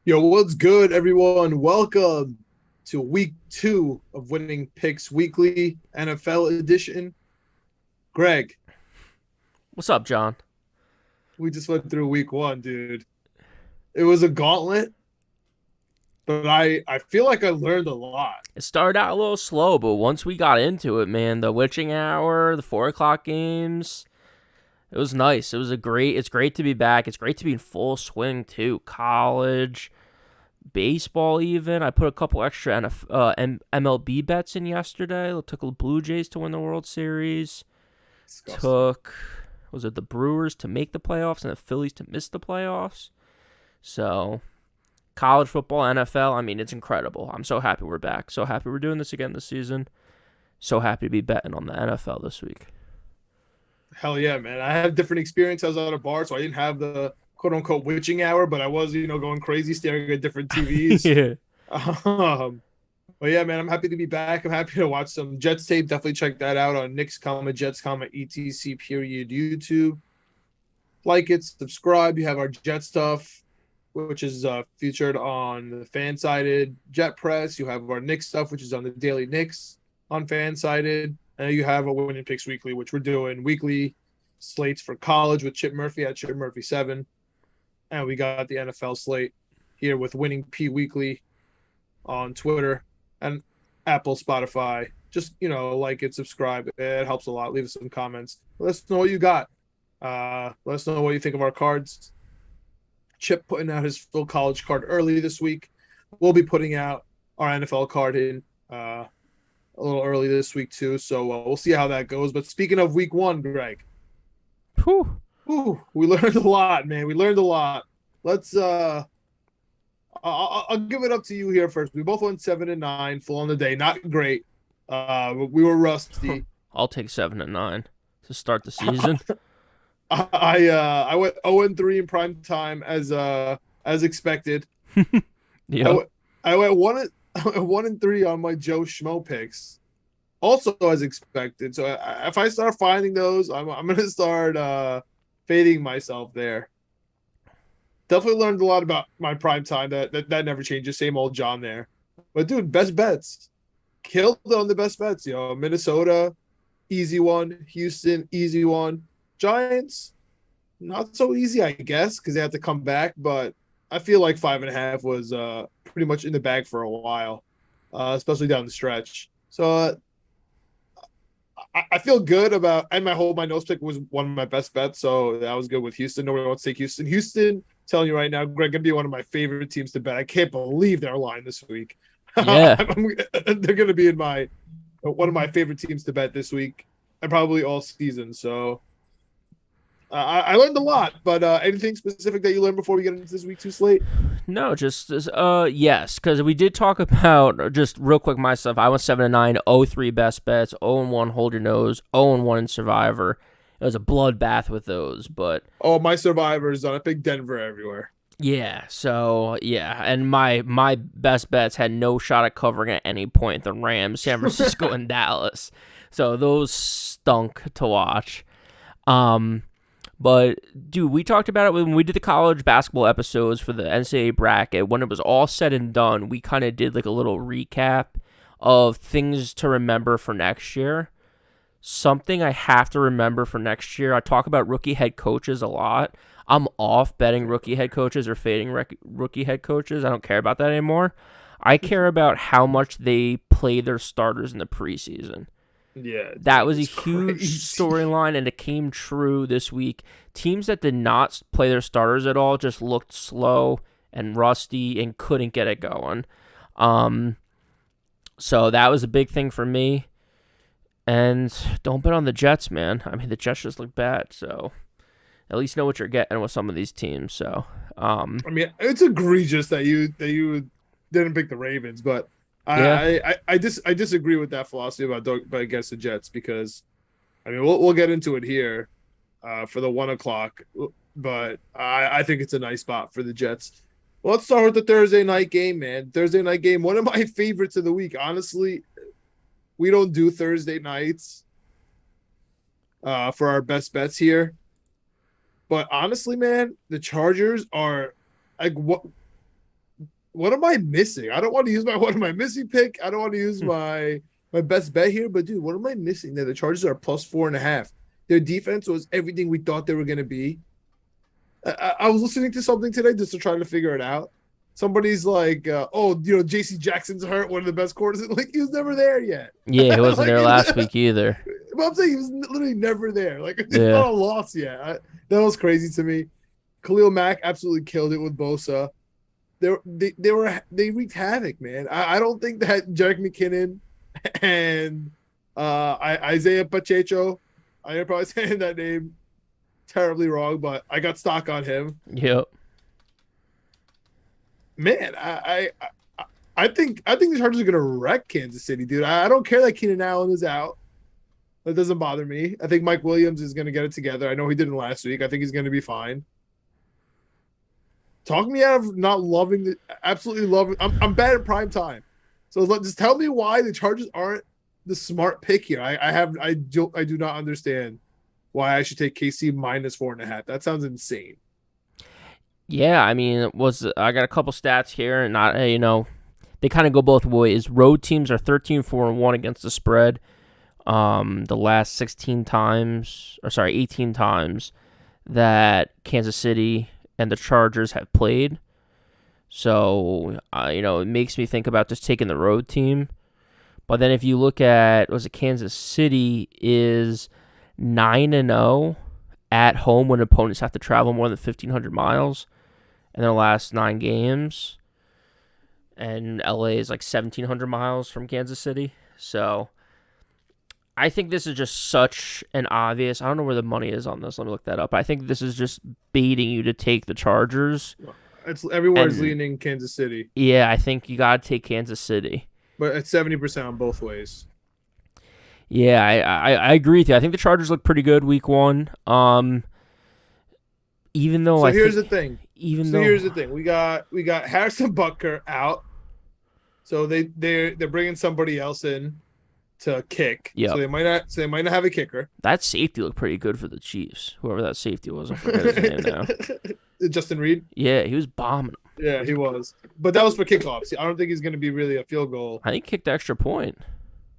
Yo, what's good, everyone? Welcome to week 2 of Winning Picks Weekly NFL edition. Greg, What's up, John? we just went through week 1, dude. It was a gauntlet, but I feel like I learned a lot. It started out a little slow, but once we got into it, man, the witching hour, the 4 o'clock games, it was nice. It's great to be back. It's great to be in full swing too. College, baseball, even. I put a couple extra MLB bets in yesterday. I took the Blue Jays to win the World Series. Disgusting. Took, was it the Brewers to make the playoffs and the Phillies to miss the playoffs? So college football, NFL. I mean, it's incredible. I'm so happy we're back. So happy we're doing this again this season. So happy to be betting on the NFL this week. Hell yeah, man. I had different experience. I was at a bar, so I didn't have the quote unquote witching hour, but I was, going crazy staring at different TVs. Yeah. Um, But yeah, man, I'm happy to be back. I'm happy to watch some Jets tape. Definitely check that out on Knicks, Jets, etc. Period YouTube. Like it, subscribe. You have our Jet stuff, which is featured on the fan sided Jet Press. You have our Knicks stuff, which is on the Daily Knicks on fan sided. And you have a Winning Picks Weekly, which we're doing weekly slates for college with Chip Murphy at Chip Murphy 7. And we got the NFL slate here with Winning P Weekly on Twitter and Apple, Spotify. Just, like it, subscribe. It helps a lot. Leave us some comments. Let us know what you got. Let us know what you think of our cards. Chip putting out his full college card early this week. We'll be putting out our NFL card in a little early this week too. So we'll see how that goes. But speaking of week 1, Greg, Whew. we learned a lot, man. We learned a lot. Let's I'll give it up to you here first. We both went 7-9, full on the day. Not great. We were rusty. I'll take 7-9 to start the season. I went 0-3 in prime time as expected. I Yep. went I went 1-3 on my Joe Schmo picks, also as expected. So if I start finding those, I'm gonna start fading myself there. Definitely learned a lot about my prime time. That never changes. Same old John there. But dude, best bets. Killed on the best bets, Minnesota, easy one. Houston, easy one. Giants, not so easy, I guess, because they have to come back. But I feel like 5.5 was pretty much in the bag for a while, especially down the stretch. So I feel good about, and my nose pick was one of my best bets, so that was good with Houston. Nobody wants to take Houston. Houston, telling you right now, Greg, gonna be one of my favorite teams to bet. I can't believe their line this week. Yeah. They're gonna be in my one of my favorite teams to bet this week and probably all season. So I learned a lot. But anything specific that you learned before we get into this week 2 slate? No, yes, because we did talk about just real quick my stuff. I went 7-9, 0-3 best bets, 0-1 hold your nose, 0-1 in Survivor. It was a bloodbath with those, but Oh, my survivors on. I picked Denver everywhere. yeah, and my best bets had no shot at covering at any point. The Rams, San Francisco, and Dallas. So those stunk to watch. Um, but dude, we talked about it when we did the college basketball episodes for the NCAA bracket. When it was all said and done, we kind of did like a little recap of things to remember for next year. Something I have to remember for next year. I talk about rookie head coaches a lot. I'm off betting rookie head coaches or fading rookie head coaches. I don't care about that anymore. I care about how much they play their starters in the preseason. Yeah, That dude, was a it's huge crazy. storyline, and it came true this week. Teams that did not play their starters at all just looked slow and rusty and couldn't get it going. Um, so that was a big thing for me. And don't bet on the Jets, man. I mean, the Jets just look bad. So at least know what you're getting with some of these teams. So, I mean, it's egregious that you didn't pick the Ravens, but yeah, I disagree with that philosophy about against the Jets because I mean we'll get into it here for the 1 o'clock, but I think it's a nice spot for the Jets. Well, let's start with the Thursday night game, man. Thursday night game, one of my favorites of the week. Honestly, we don't do Thursday nights for our best bets here, but honestly, man, the Chargers are like what what am I missing? I don't want to use my what am I missing pick. I don't want to use my best bet here, but dude, what am I missing? That the Chargers are plus 4.5. Their defense was everything we thought they were going to be. I was listening to something today just to try to figure it out. Somebody's like, oh, J.C. Jackson's hurt, one of the best quarters. Like, he was never there yet. Yeah, he wasn't Like, there last week either. But I'm saying he was literally never there. Like, it's Yeah. not a loss yet. That was crazy to me. Khalil Mack absolutely killed it with Bosa. They wreaked havoc, man. I don't think that Jerick McKinnon and Isaiah Pacheco, I'm probably saying that name terribly wrong, but I got stock on him. Yep. Man, I think the Chargers are gonna wreck Kansas City, dude. I don't care that Keenan Allen is out. That doesn't bother me. I think Mike Williams is gonna get it together. I know he didn't last week. I think he's gonna be fine. Talk me out of not loving absolutely loving. I'm bad at prime time, so just tell me why the Chargers aren't the smart pick here. I do not understand why I should take KC minus 4.5. That sounds insane. Yeah, I mean, I got a couple stats here, and they kind of go both ways. Road teams are 13-4-1 against the spread. The last 18 times that Kansas City and the Chargers have played. So, it makes me think about just taking the road team. But then if you look at, Kansas City is 9-0 at home when opponents have to travel more than 1,500 miles in their last 9 games. And LA is like 1,700 miles from Kansas City. So I think this is just such an obvious. I don't know where the money is on this. Let me look that up. I think this is just baiting you to take the Chargers. Everywhere's leaning Kansas City. Yeah, I think you got to take Kansas City. But it's 70% on both ways. Yeah, I agree with you. I think the Chargers look pretty good week 1. Even though here's the thing. Here's the thing. We got Harrison Butker out. So they're bringing somebody else in to kick. Yeah. So they might not have a kicker. That safety looked pretty good for the Chiefs. Whoever that safety was, I forget his name now. Justin Reed? Yeah, he was bombing them. Yeah, he was. But that was for kickoffs. I don't think he's going to be really a field goal. I think he kicked the extra point.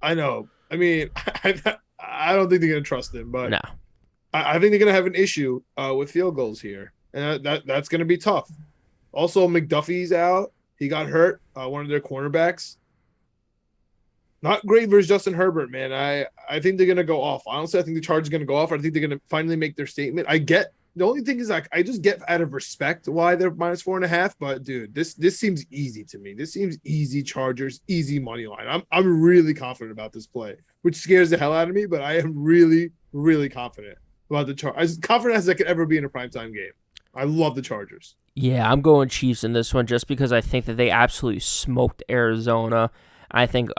I know. I mean, I don't think they're going to trust him, but no. I think they're going to have an issue with field goals here, and that's going to be tough. Also, McDuffie's out. He got hurt, one of their cornerbacks. Not great versus Justin Herbert, man. I think they're going to go off. Honestly, I think the Chargers are going to go off. I think they're going to finally make their statement. The only thing is, I just get out of respect why they're minus 4.5. But dude, this seems easy to me. This seems easy. Chargers, easy money line. I'm really confident about this play, which scares the hell out of me. But I am really, really confident about the Chargers. As confident as I could ever be in a primetime game. I love the Chargers. Yeah, I'm going Chiefs in this one just because I think that they absolutely smoked Arizona. I think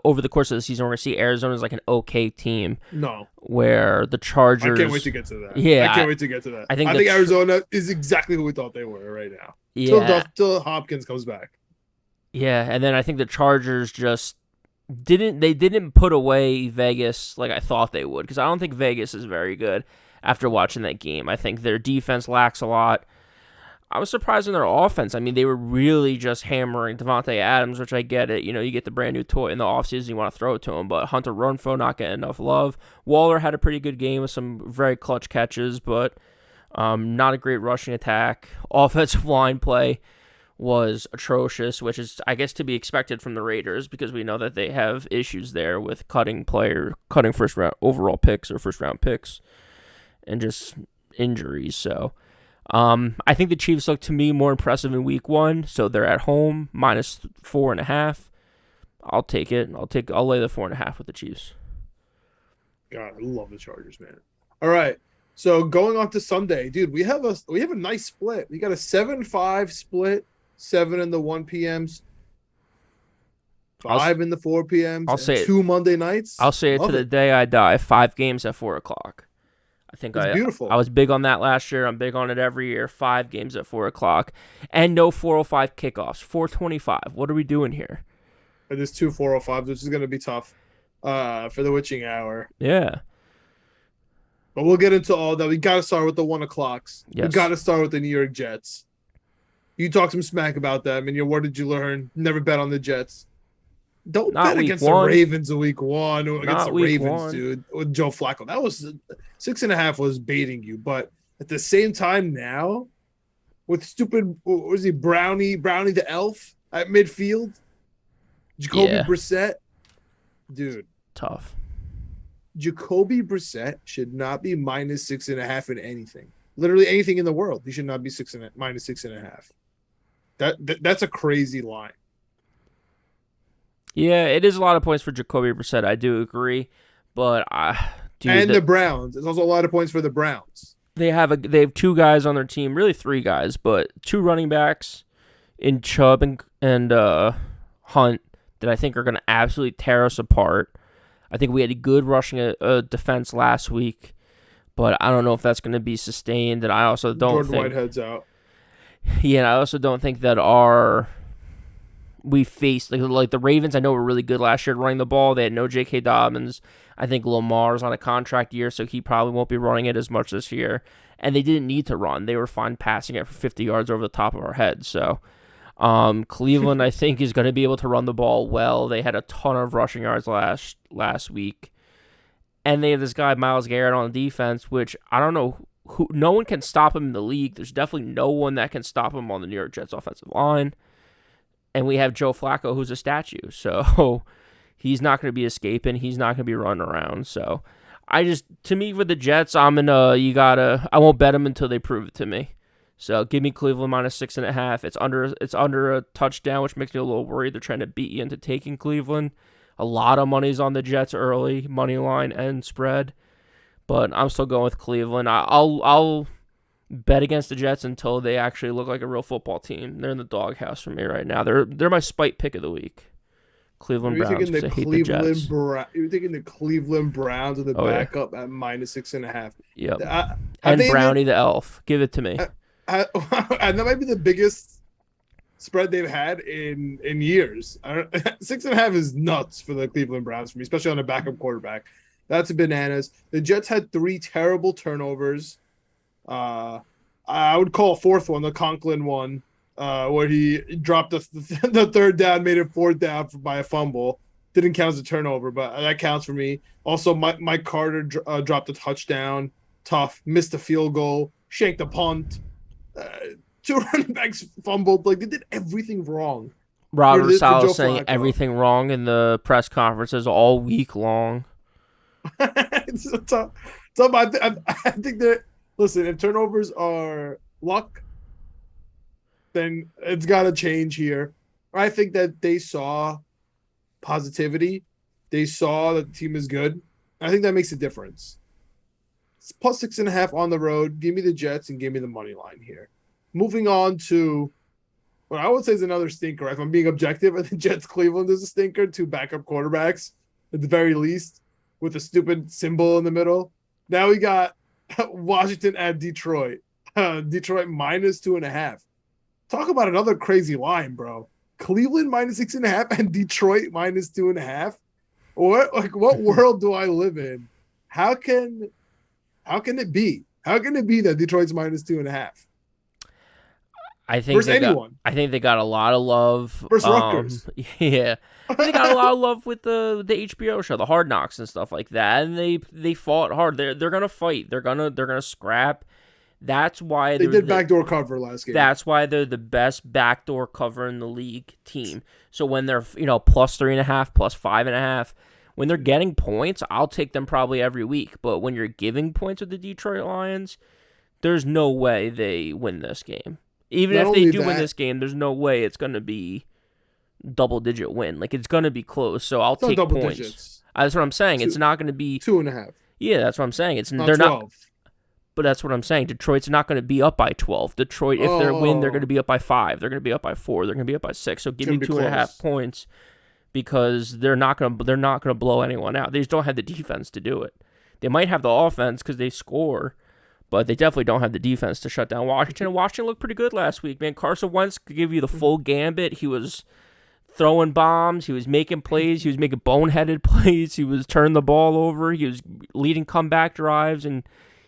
over the course of the season, we're going to see Arizona as like an okay team. No. Where the Chargers... I can't wait to get to that. Yeah. I can't wait to get to that. I think Arizona is exactly who we thought they were right now. Yeah. Till Hopkins comes back. Yeah, and then I think the Chargers just didn't put away Vegas like I thought they would, because I don't think Vegas is very good after watching that game. I think their defense lacks a lot. I was surprised in their offense. I mean, they were really just hammering Devontae Adams, which I get it. You get the brand new toy in the offseason, you want to throw it to him. But Hunter Renfrow not getting enough love. Waller had a pretty good game with some very clutch catches, but not a great rushing attack. Offensive line play was atrocious, which is, I guess, to be expected from the Raiders because we know that they have issues there with cutting first round overall picks or first round picks and just injuries. So I think the Chiefs look to me more impressive in week 1, so they're at home minus 4.5. I'll take it. I'll lay the 4.5 with the Chiefs. God, I love the Chargers, man. All right, so going on to Sunday, dude, we have a nice split. We got a 7-5 split, 7 in the 1 p.m.s, 5 in the 4 p.m.s. I'll say 2 Monday nights. I'll say it to the day I die. 5 games at 4 o'clock. I think it's beautiful. I was big on that last year. I'm big on it every year. 5 games at 4 o'clock. And no 4:05 kickoffs. 4:25. What are we doing here? There's 2 4:05s, which is going to be tough for the witching hour. Yeah. But we'll get into all that. We got to start with the 1 o'clocks. Yes. We got to start with the New York Jets. You talk some smack about them, and what did you learn? Never bet on the Jets. Don't Not bet week against the one. Ravens in week one or against Not the week Ravens, one. dude. With Joe Flacco, that was 6.5 was baiting you. But at the same time, now with stupid, what was he, Brownie the Elf at midfield, Jacoby Yeah, Brissett, dude. tough. Jacoby Brissett should not be minus 6.5 in anything. Literally anything in the world. He should not be minus 6.5. That's a crazy line. Yeah, it is a lot of points for Jacoby Brissett. I do agree, but dude, The Browns. It's also a lot of points for the Browns. they have 2 guys on their team, really 3 guys, but 2 running backs in Chubb and Hunt that I think are going to absolutely tear us apart. I think we had a good rushing defense last week, but I don't know if that's going to be sustained. And I also don't Jordan think Whitehead's out. Yeah, and I also don't think that we faced like the Ravens. I know were really good last year at running the ball. They had no J.K. Dobbins. I think Lamar's on a contract year, so he probably won't be running it as much this year. And they didn't need to run; they were fine passing it for 50 yards over the top of our heads. So, Cleveland, I think, is going to be able to run the ball well. They had a ton of rushing yards last week, and they have this guy Myles Garrett on defense, which I don't know. No one can stop him in the league. There's definitely no one that can stop him on the New York Jets offensive line. And we have Joe Flacco, who's a statue. So he's not going to be escaping. He's not going to be running around. So to me, with the Jets, I won't bet them until they prove it to me. So give me Cleveland minus 6.5. It's under a touchdown, which makes me a little worried. They're trying to beat you into taking Cleveland. A lot of money's on the Jets early, money line and spread. But I'm still going with Cleveland. I'll bet against the Jets until they actually look like a real football team. They're in the doghouse for me right now. They're my spite pick of the week. Cleveland Browns. I hate the Jets. You're thinking the Cleveland Browns with the backup at minus 6.5. Yep. And Brownie the Elf. Give it to me. And that might be the biggest spread they've had in years. 6.5 is nuts for the Cleveland Browns for me, especially on a backup quarterback. That's bananas. The Jets had 3 terrible turnovers. I would call a fourth one, the Conklin one, where he dropped the third down, made it 4th down by a fumble. Didn't count as a turnover, but that counts for me. Also, Mike Carter dropped a touchdown. Tough. Missed a field goal. Shanked a punt. 2 running backs fumbled. Like, they did everything wrong. Robert Saleh saying everything wrong in the press conferences all week long. It's so tough. I think that, listen, if turnovers are luck, then it's got to change here. I think that they saw positivity. They saw that the team is good. I think that makes a difference. It's plus 6.5 on the road. Give me the Jets and give me the money line here. Moving on to what I would say is another stinker. If I'm being objective, I think Jets Cleveland is a stinker. 2 backup quarterbacks at the very least, with a stupid symbol in the middle. Now we got Washington at Detroit. Detroit minus 2.5. Talk about another crazy line, bro. Cleveland minus 6.5 and Detroit minus 2.5. What world do I live in? How can it be? How can it be that Detroit's minus 2.5? I think they got a lot of love. Versus Rutgers. Yeah. They got a lot of love with the HBO show, the Hard Knocks and stuff like that. And they fought hard. They're gonna fight. They're gonna scrap. That's why they did backdoor cover last game. That's why they're the best backdoor cover in the league team. So when they're plus 3.5, plus 5.5, when they're getting points, I'll take them probably every week. But when you're giving points with the Detroit Lions, there's no way they win this game. Even if they do win this game, there's no way it's going to be double-digit win. Like, it's going to be close, so I'll take points. Digits. That's what I'm saying. It's not going to be 2.5. Yeah, that's what I'm saying. They're 12. not. But that's what I'm saying. Detroit's not going to be up by 12. Detroit, if they win, they're going to be up by 5. They're going to be up by 4. They're going to be up by 6. So give me 2.5 points because they're not going to blow anyone out. They just don't have the defense to do it. They might have the offense because they score. But they definitely don't have the defense to shut down Washington. And Washington looked pretty good last week, man. Carson Wentz could give you the full gambit. He was throwing bombs. He was making plays. He was making boneheaded plays. He was turning the ball over. He was leading comeback drives and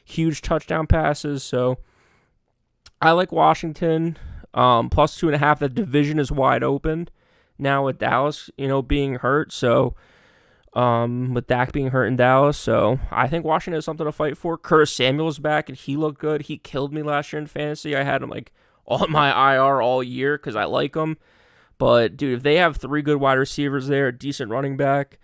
huge touchdown passes. So I like Washington. Plus 2.5. The division is wide open now with Dallas, being hurt. So, with Dak being hurt in Dallas, so I think Washington has something to fight for. Curtis Samuel's back, and he looked good. He killed me last year in fantasy. I had him like on my IR all year because I like him. But dude, if they have 3 good wide receivers there, a decent running back,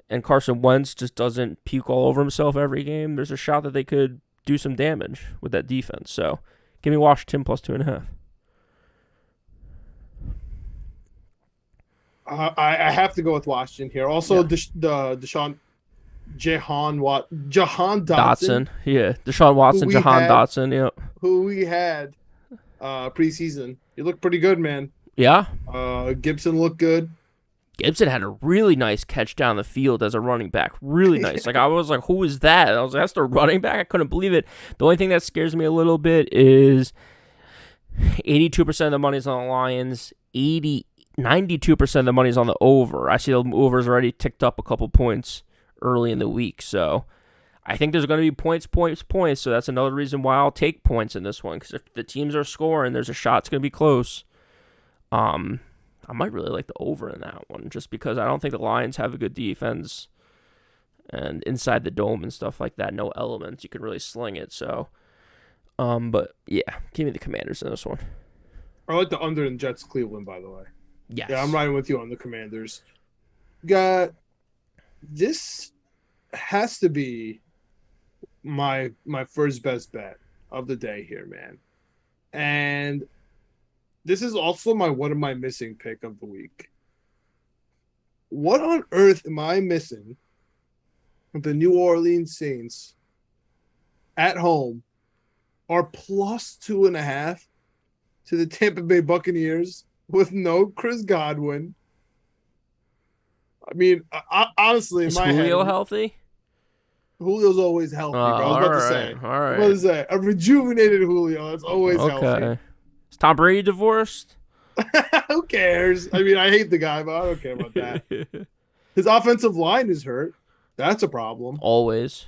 and Carson Wentz just doesn't puke all over himself every game, there's a shot that they could do some damage with that defense. So, give me Washington plus 2.5. I have to go with Washington here. Also, Yeah. Jahan Dotson, Yeah. Deshaun Watson, Jahan Dotson. Yeah. who we had preseason. He looked pretty good, man. Yeah. Gibson looked good. Gibson had a really nice catch down the field as a running back. Really nice. Like, I was like, who is that? And I was like, that's the running back? I couldn't believe it. The only thing that scares me a little bit is 82% of the money's on the Lions. 92% of the money's on the over. I see the over's already ticked up a couple points early in the week. So I think there's going to be points. So that's another reason why I'll take points in this one. Because if the teams are scoring, there's a shot it's going to be close. I might really like the over in that one, just because I don't think the Lions have a good defense, and inside the dome and stuff like that, no elements, you can really sling it. So, but yeah, give me the Commanders in this one. I like the under in Jets Cleveland, by the way. Yes. Yeah, I'm riding with you on the Commanders. This has to be my first best bet of the day here, man. And this is also one of my missing pick of the week. What on earth am I missing with the New Orleans Saints at home are plus 2.5 to the Tampa Bay Buccaneers with no Chris Godwin? I mean, honestly, in is my Julio head, healthy? Julio's always healthy, bro. I was about to say. All right. I was about to say, a rejuvenated Julio. That's always healthy. Is Tom Brady divorced? Who cares? I mean, I hate the guy, but I don't care about that. His offensive line is hurt. That's a problem. Always.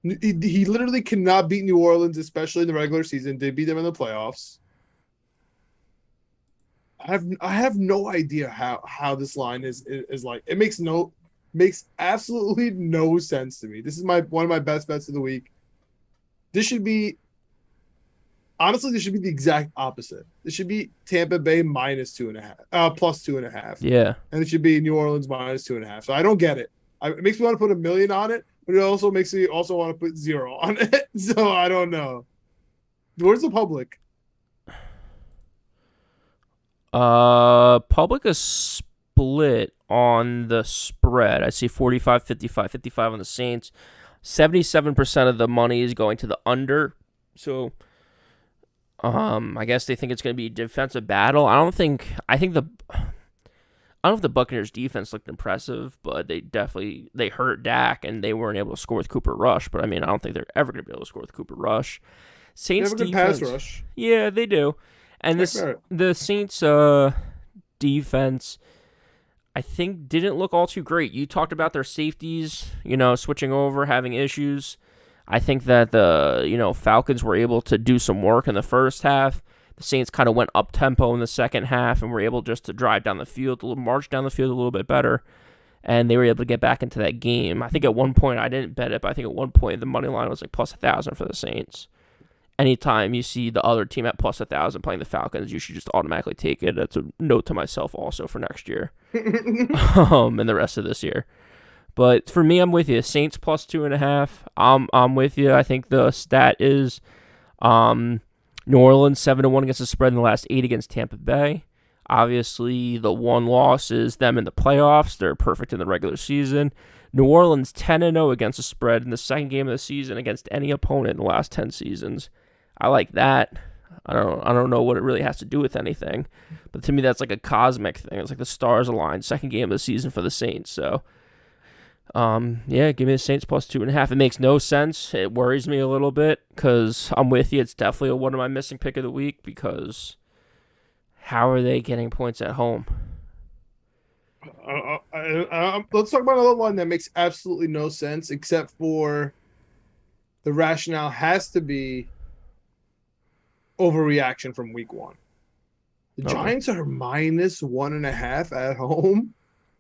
He literally cannot beat New Orleans, especially in the regular season. They beat them in the playoffs. I have no idea how this line is like. It makes absolutely no sense to me. This is one of my best bets of the week. This should be the exact opposite. This should be Tampa Bay minus 2.5, plus 2.5. Yeah. And it should be New Orleans minus 2.5. So I don't get it. It makes me want to put $1 million on it, but it also makes me also want to put 0 on it. So I don't know. Where's the public? Public is split on the spread. I see 45, 55, 55 on the Saints. 77% of the money is going to the under. So, I guess they think it's going to be a defensive battle. I don't know if the Buccaneers defense looked impressive, but they hurt Dak and they weren't able to score with Cooper Rush. But I mean, I don't think they're ever going to be able to score with Cooper Rush. Saints they have a good defense, pass rush. Yeah, they do. And the Saints defense, I think, didn't look all too great. You talked about their safeties, switching over, having issues. I think that the Falcons were able to do some work in the first half. The Saints kind of went up tempo in the second half and were able just to drive down the field, march down the field a little bit better, and they were able to get back into that game. I think at one point, I didn't bet it, but I think at one point the money line was like plus 1,000 for the Saints. Anytime you see the other team at plus 1,000 playing the Falcons, you should just automatically take it. That's a note to myself also for next year, and the rest of this year. But for me, I'm with you. Saints plus 2.5. I'm with you. I think the stat is, New Orleans 7-1 against the spread in the last 8 against Tampa Bay. Obviously, the one loss is them in the playoffs. They're perfect in the regular season. New Orleans 10-0 against the spread in the second game of the season against any opponent in the last 10 seasons. I like that. I don't know what it really has to do with anything, but to me that's like a cosmic thing. It's like the stars aligned. Second game of the season for the Saints. So, yeah, give me the Saints plus 2.5. It makes no sense. It worries me a little bit because I'm with you. It's definitely one of my missing pick of the week because how are they getting points at home? Let's talk about another one that makes absolutely no sense except for the rationale has to be overreaction from week 1. The Okay. Giants are -1.5 at home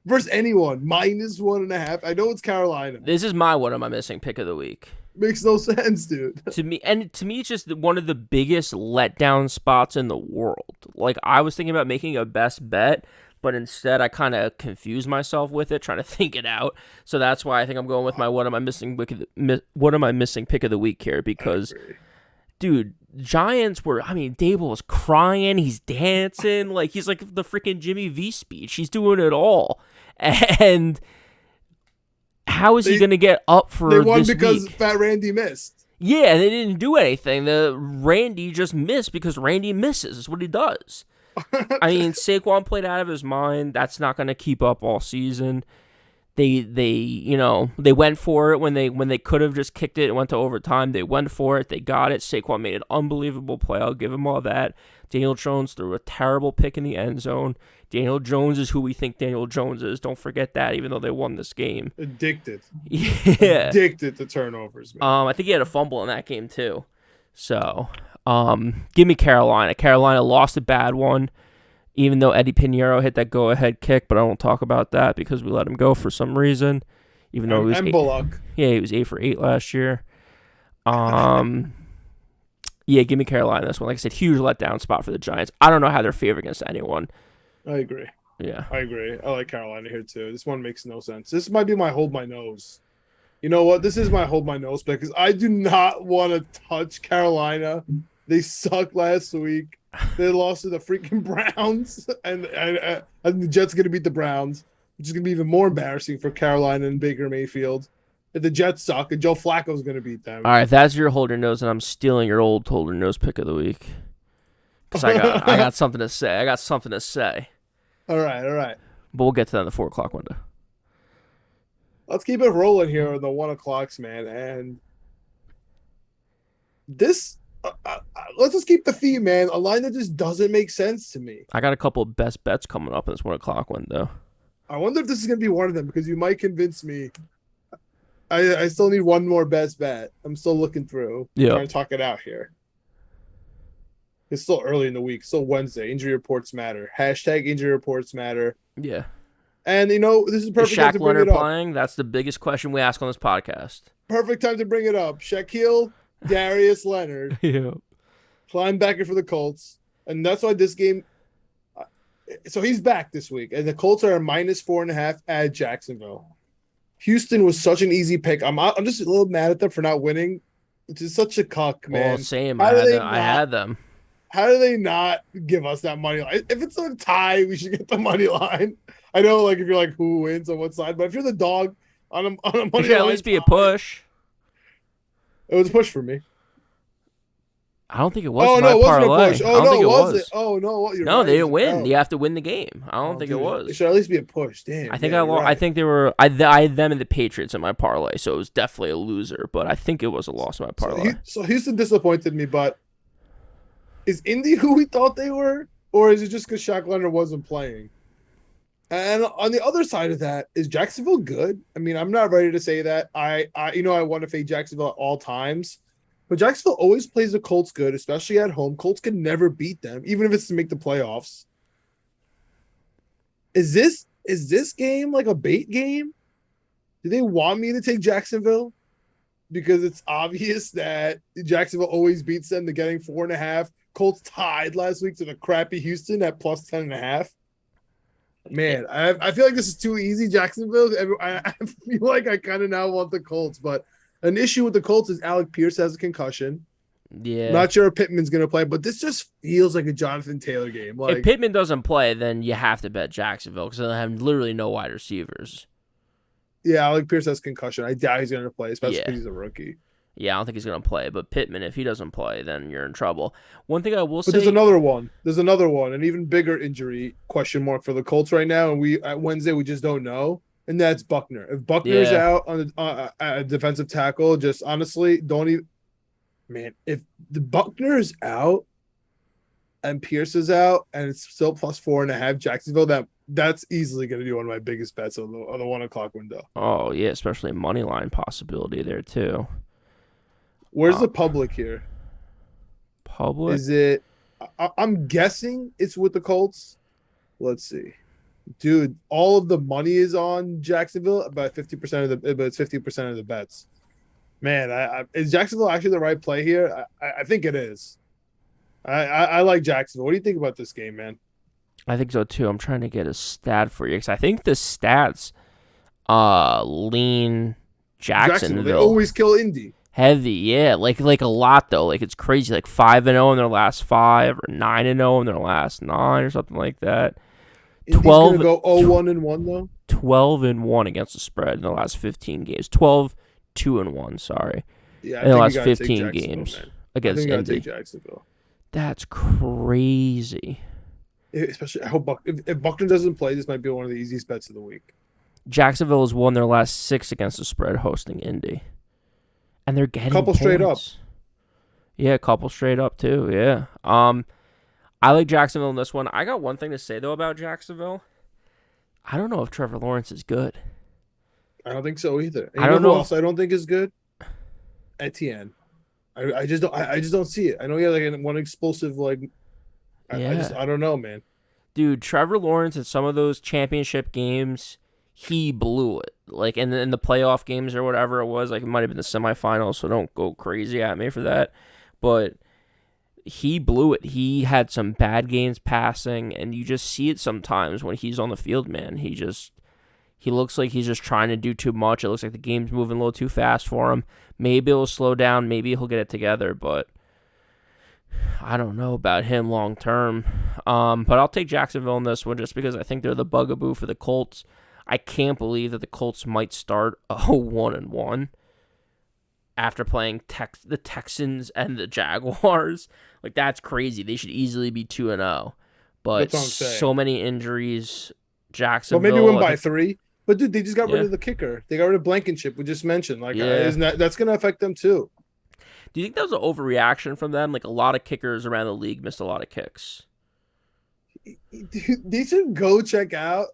versus anyone. -1.5. I know it's Carolina. This is my what am I missing pick of the week. Makes no sense, dude. To me, it's just one of the biggest letdown spots in the world. Like, I was thinking about making a best bet, but instead I kind of confused myself with it, trying to think it out. So that's why I think I'm going with my what am I missing pick of the week here, because dude, Giants were, Dable was crying, he's dancing, like he's like the freaking Jimmy V speech. He's doing it all. And how is he going to get up for this week? They won because Fat Randy missed. Yeah, they didn't do anything. The Randy just missed because Randy misses. That's what he does. Saquon played out of his mind. That's not going to keep up all season. They went for it when they could have just kicked it and went to overtime. They went for it. They got it. Saquon made an unbelievable play. I'll give him all that. Daniel Jones threw a terrible pick in the end zone. Daniel Jones is who we think Daniel Jones is. Don't forget that, even though they won this game. Addicted. Yeah. Addicted to turnovers, man. I think he had a fumble in that game too. So, give me Carolina. Carolina lost a bad one, even though Eddie Pinheiro hit that go-ahead kick, but I won't talk about that because we let him go for some reason. Even though he was Bullock. Yeah, he was 8 for 8 last year. Yeah, give me Carolina this one. Like I said, huge letdown spot for the Giants. I don't know how they're favored against anyone. I agree. Yeah. I agree. I like Carolina here too. This one makes no sense. This might be my hold my nose. You know what? This is my hold my nose pick because I do not want to touch Carolina. They sucked last week. They lost to the freaking Browns, and the Jets are going to beat the Browns, which is going to be even more embarrassing for Carolina and Baker Mayfield. If the Jets suck, and Joe Flacco is going to beat them. All right, if that's your hold your nose, and I'm stealing your old hold your nose pick of the week. Because I got something to say. All right. But we'll get to that in the 4 o'clock window. Let's keep it rolling here on the 1 o'clocks, man. And this, let's just keep the theme, man. A line that just doesn't make sense to me. I got a couple of best bets coming up in this 1 o'clock window. I wonder if this is going to be one of them because you might convince me. I still need one more best bet. I'm still looking through. Yeah. Trying to talk it out here. It's still early in the week. Still Wednesday. Injury reports matter. Hashtag injury reports matter. Yeah. And, this is perfect time to bring Leonard it up. playing? That's the biggest question we ask on this podcast. Perfect time to bring it up. Shaquille Darius Leonard. Yeah. Linebacker for the Colts. And that's why this game. So he's back this week. And the Colts are a -4.5 at Jacksonville. Houston was such an easy pick. I'm just a little mad at them for not winning. It's just such a cuck, man. Well, same. I had them. How do they not give us that money line? If it's a tie, we should get the money line. I know, if you're who wins on what side, but if you're the dog on a money line, it should at least be a push. It was a push for me. I don't think it was. It was. Oh no, was it? Oh no, you're no, right. they didn't win. No. You have to win the game. I don't think it was. It should at least be a push. Damn. I think I think they were. I had them and the Patriots in my parlay, so it was definitely a loser. But I think it was a loss in my parlay. So Houston disappointed me. But is Indy who we thought they were, or is it just because Shaq Leonard wasn't playing? And on the other side of that, is Jacksonville good? I'm not ready to say that. I want to fade Jacksonville at all times. But Jacksonville always plays the Colts good, especially at home. Colts can never beat them, even if it's to make the playoffs. Is this game like a bait game? Do they want me to take Jacksonville? Because it's obvious that Jacksonville always beats them. They're getting 4.5. Colts tied last week to the crappy Houston at plus 10.5. Man, I feel like this is too easy, Jacksonville. I feel like I kind of now want the Colts, but an issue with the Colts is Alec Pierce has a concussion. Yeah. Not sure if Pittman's going to play, but this just feels like a Jonathan Taylor game. If Pittman doesn't play, then you have to bet Jacksonville because they have literally no wide receivers. Yeah, Alec Pierce has concussion. I doubt he's going to play, especially because he's a rookie. Yeah, I don't think he's going to play. But Pittman, if he doesn't play, then you're in trouble. One thing I will say... But there's another one. An even bigger injury question mark for the Colts right now. And at Wednesday, we just don't know. And that's Buckner. If Buckner's out on a defensive tackle, just honestly, don't even... Man, if the Buckner's out and Pierce is out and it's still plus 4.5 Jacksonville, that's easily going to be one of my biggest bets on the 1 o'clock window. Oh, yeah, especially a money line possibility there, too. Where's the public here? Public. Is it? I'm guessing it's with the Colts. Let's see, dude. All of the money is on Jacksonville. About 50% of the, but it's 50% of the bets. Man, is Jacksonville actually the right play here? I think it is. I like Jacksonville. What do you think about this game, man? I think so too. I'm trying to get a stat for you because I think the stats lean Jacksonville. They always kill Indy. Heavy, yeah, like a lot though. Like it's crazy, like 5-0 in their last 5, or 9-0 in their last 9, or something like that. Indy's 12 gonna go 0-1 though. 12-1 against the spread in the last 15 games. 12-2-1, sorry. Yeah, in the last 15 games against Indy. Take Jacksonville. That's crazy. Especially, I hope if Buckner doesn't play, this might be one of the easiest bets of the week. Jacksonville has won their last 6 against the spread hosting Indy. And they're getting couple points. Straight up. Yeah, a couple straight up too. Yeah. I like Jacksonville in this one. I got one thing to say though about Jacksonville. I don't know if Trevor Lawrence is good. I don't think so either. And I don't know who else I don't think is good. Etienne. I just don't see it. I know he had like one explosive I don't know, man. Dude, Trevor Lawrence in some of those championship games, he blew it. Like in the playoff games or whatever it was, like it might have been the semifinals, so don't go crazy at me for that. But he blew it. He had some bad games passing, and you just see it sometimes when he's on the field, man. He looks like he's just trying to do too much. It looks like the game's moving a little too fast for him. Maybe it'll slow down. Maybe he'll get it together, but I don't know about him long term. But I'll take Jacksonville in this one just because I think they're the bugaboo for the Colts. I can't believe that the Colts might start 0-1 after playing the Texans and the Jaguars. Like, that's crazy. They should easily be 2-0. But so many injuries. Jacksonville. Well, maybe win by 3. But, dude, they just got rid of the kicker. They got rid of Blankenship, we just mentioned. That's going to affect them, too. Do you think that was an overreaction from them? Like, a lot of kickers around the league missed a lot of kicks. Dude, they should go check out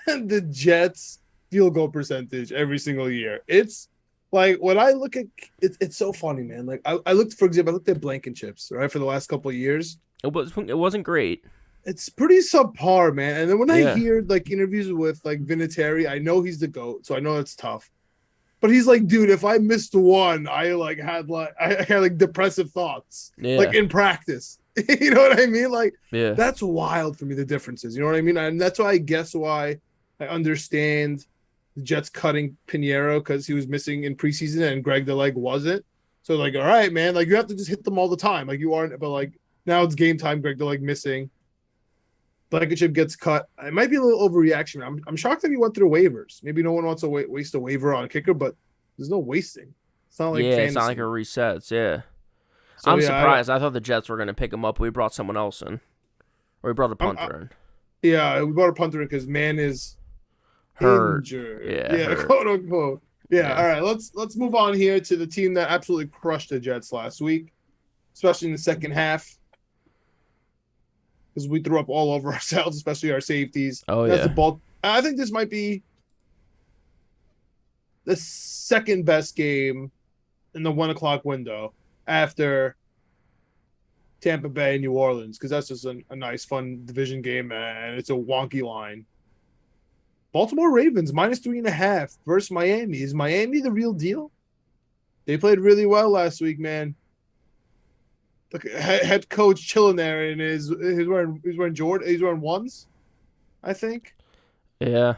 the Jets' field goal percentage every single year. It's like when I look at it, it's so funny, man. Like I looked, for example, at Blankenchips, right, for the last couple of years. It wasn't great. It's pretty subpar, man. And then when I hear like interviews with like Vinatieri, I know he's the GOAT, so I know it's tough. But he's like, dude, if I missed one, I had depressive thoughts, like in practice. You know what I mean? Like, that's wild for me, the differences. You know what I mean? And that's why I understand the Jets cutting Pinheiro because he was missing in preseason and Greg the wasn't. So, like, all right, man, like, you have to just hit them all the time. Like, you aren't, but like, now it's game time. Greg the missing. Blankenship gets cut. It might be a little overreaction. I'm shocked that he went through waivers. Maybe no one wants to waste a waiver on a kicker, but there's no wasting. It's not like fantasy. It's not like a resets. Yeah. So, I'm surprised. I thought the Jets were going to pick him up. We brought someone else in. Or we brought a punter in. Yeah, we brought a punter in because man is hurt. Injured. Hurt. Quote unquote. Yeah. All right, let's move on here to the team that absolutely crushed the Jets last week, especially in the second half. Because we threw up all over ourselves, especially our safeties. Oh, That's I think this might be the second best game in the 1 o'clock window after Tampa Bay and New Orleans, because that's just a nice, fun division game, and it's a wonky line. Baltimore Ravens -3.5 versus Miami. Is Miami the real deal? They played really well last week, man. Look, head coach chilling there, and he's wearing Jordan. He's wearing ones, I think. Yeah.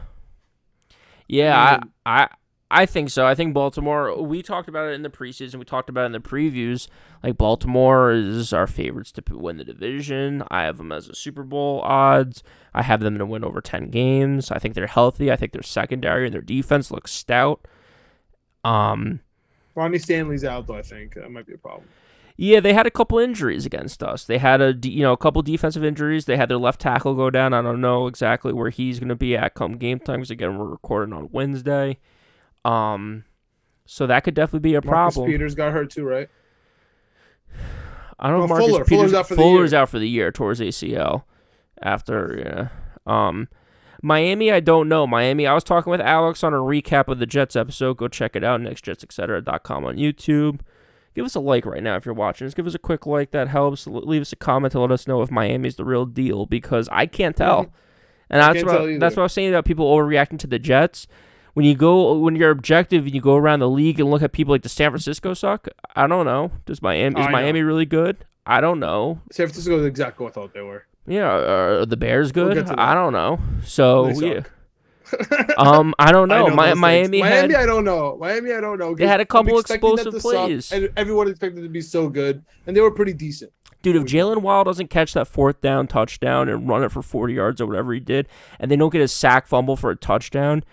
I think so. I think Baltimore, we talked about it in the preseason. We talked about it in the previews. Like, Baltimore is our favorites to win the division. I have them as a Super Bowl odds. I have them to win over 10 games. I think they're healthy. I think their secondary and their defense looks stout. Ronnie Stanley's out, though, I think. That might be a problem. Yeah, they had a couple injuries against us. They had a couple defensive injuries. They had their left tackle go down. I don't know exactly where he's going to be at come game time, because, again, we're recording on Wednesday. So that could definitely be a problem. Marcus Peters got hurt too, right? I don't know. Marcus Peters, Fuller's out for the year towards ACL. Miami, I don't know. Miami, I was talking with Alex on a recap of the Jets episode. Go check it out, nextjetsetcetera.com on YouTube. give us a like right now if you're watching. Just give us a quick like. That helps. Leave us a comment to let us know if Miami's the real deal, because I can't tell. And that's what I was saying about people overreacting to the Jets. When you're objective and you go around the league and look at people like, does San Francisco suck? I don't know. Is Miami really good? I don't know. San Francisco is exactly what I thought they were. Yeah, are the Bears good? I don't know. So yeah. I don't know. Miami, I don't know. They had a couple explosive plays, and everyone expected to be so good, and they were pretty decent. Dude, if Jalen Wild doesn't catch that 4th down touchdown and run it for 40 yards or whatever he did, and they don't get a sack fumble for a touchdown,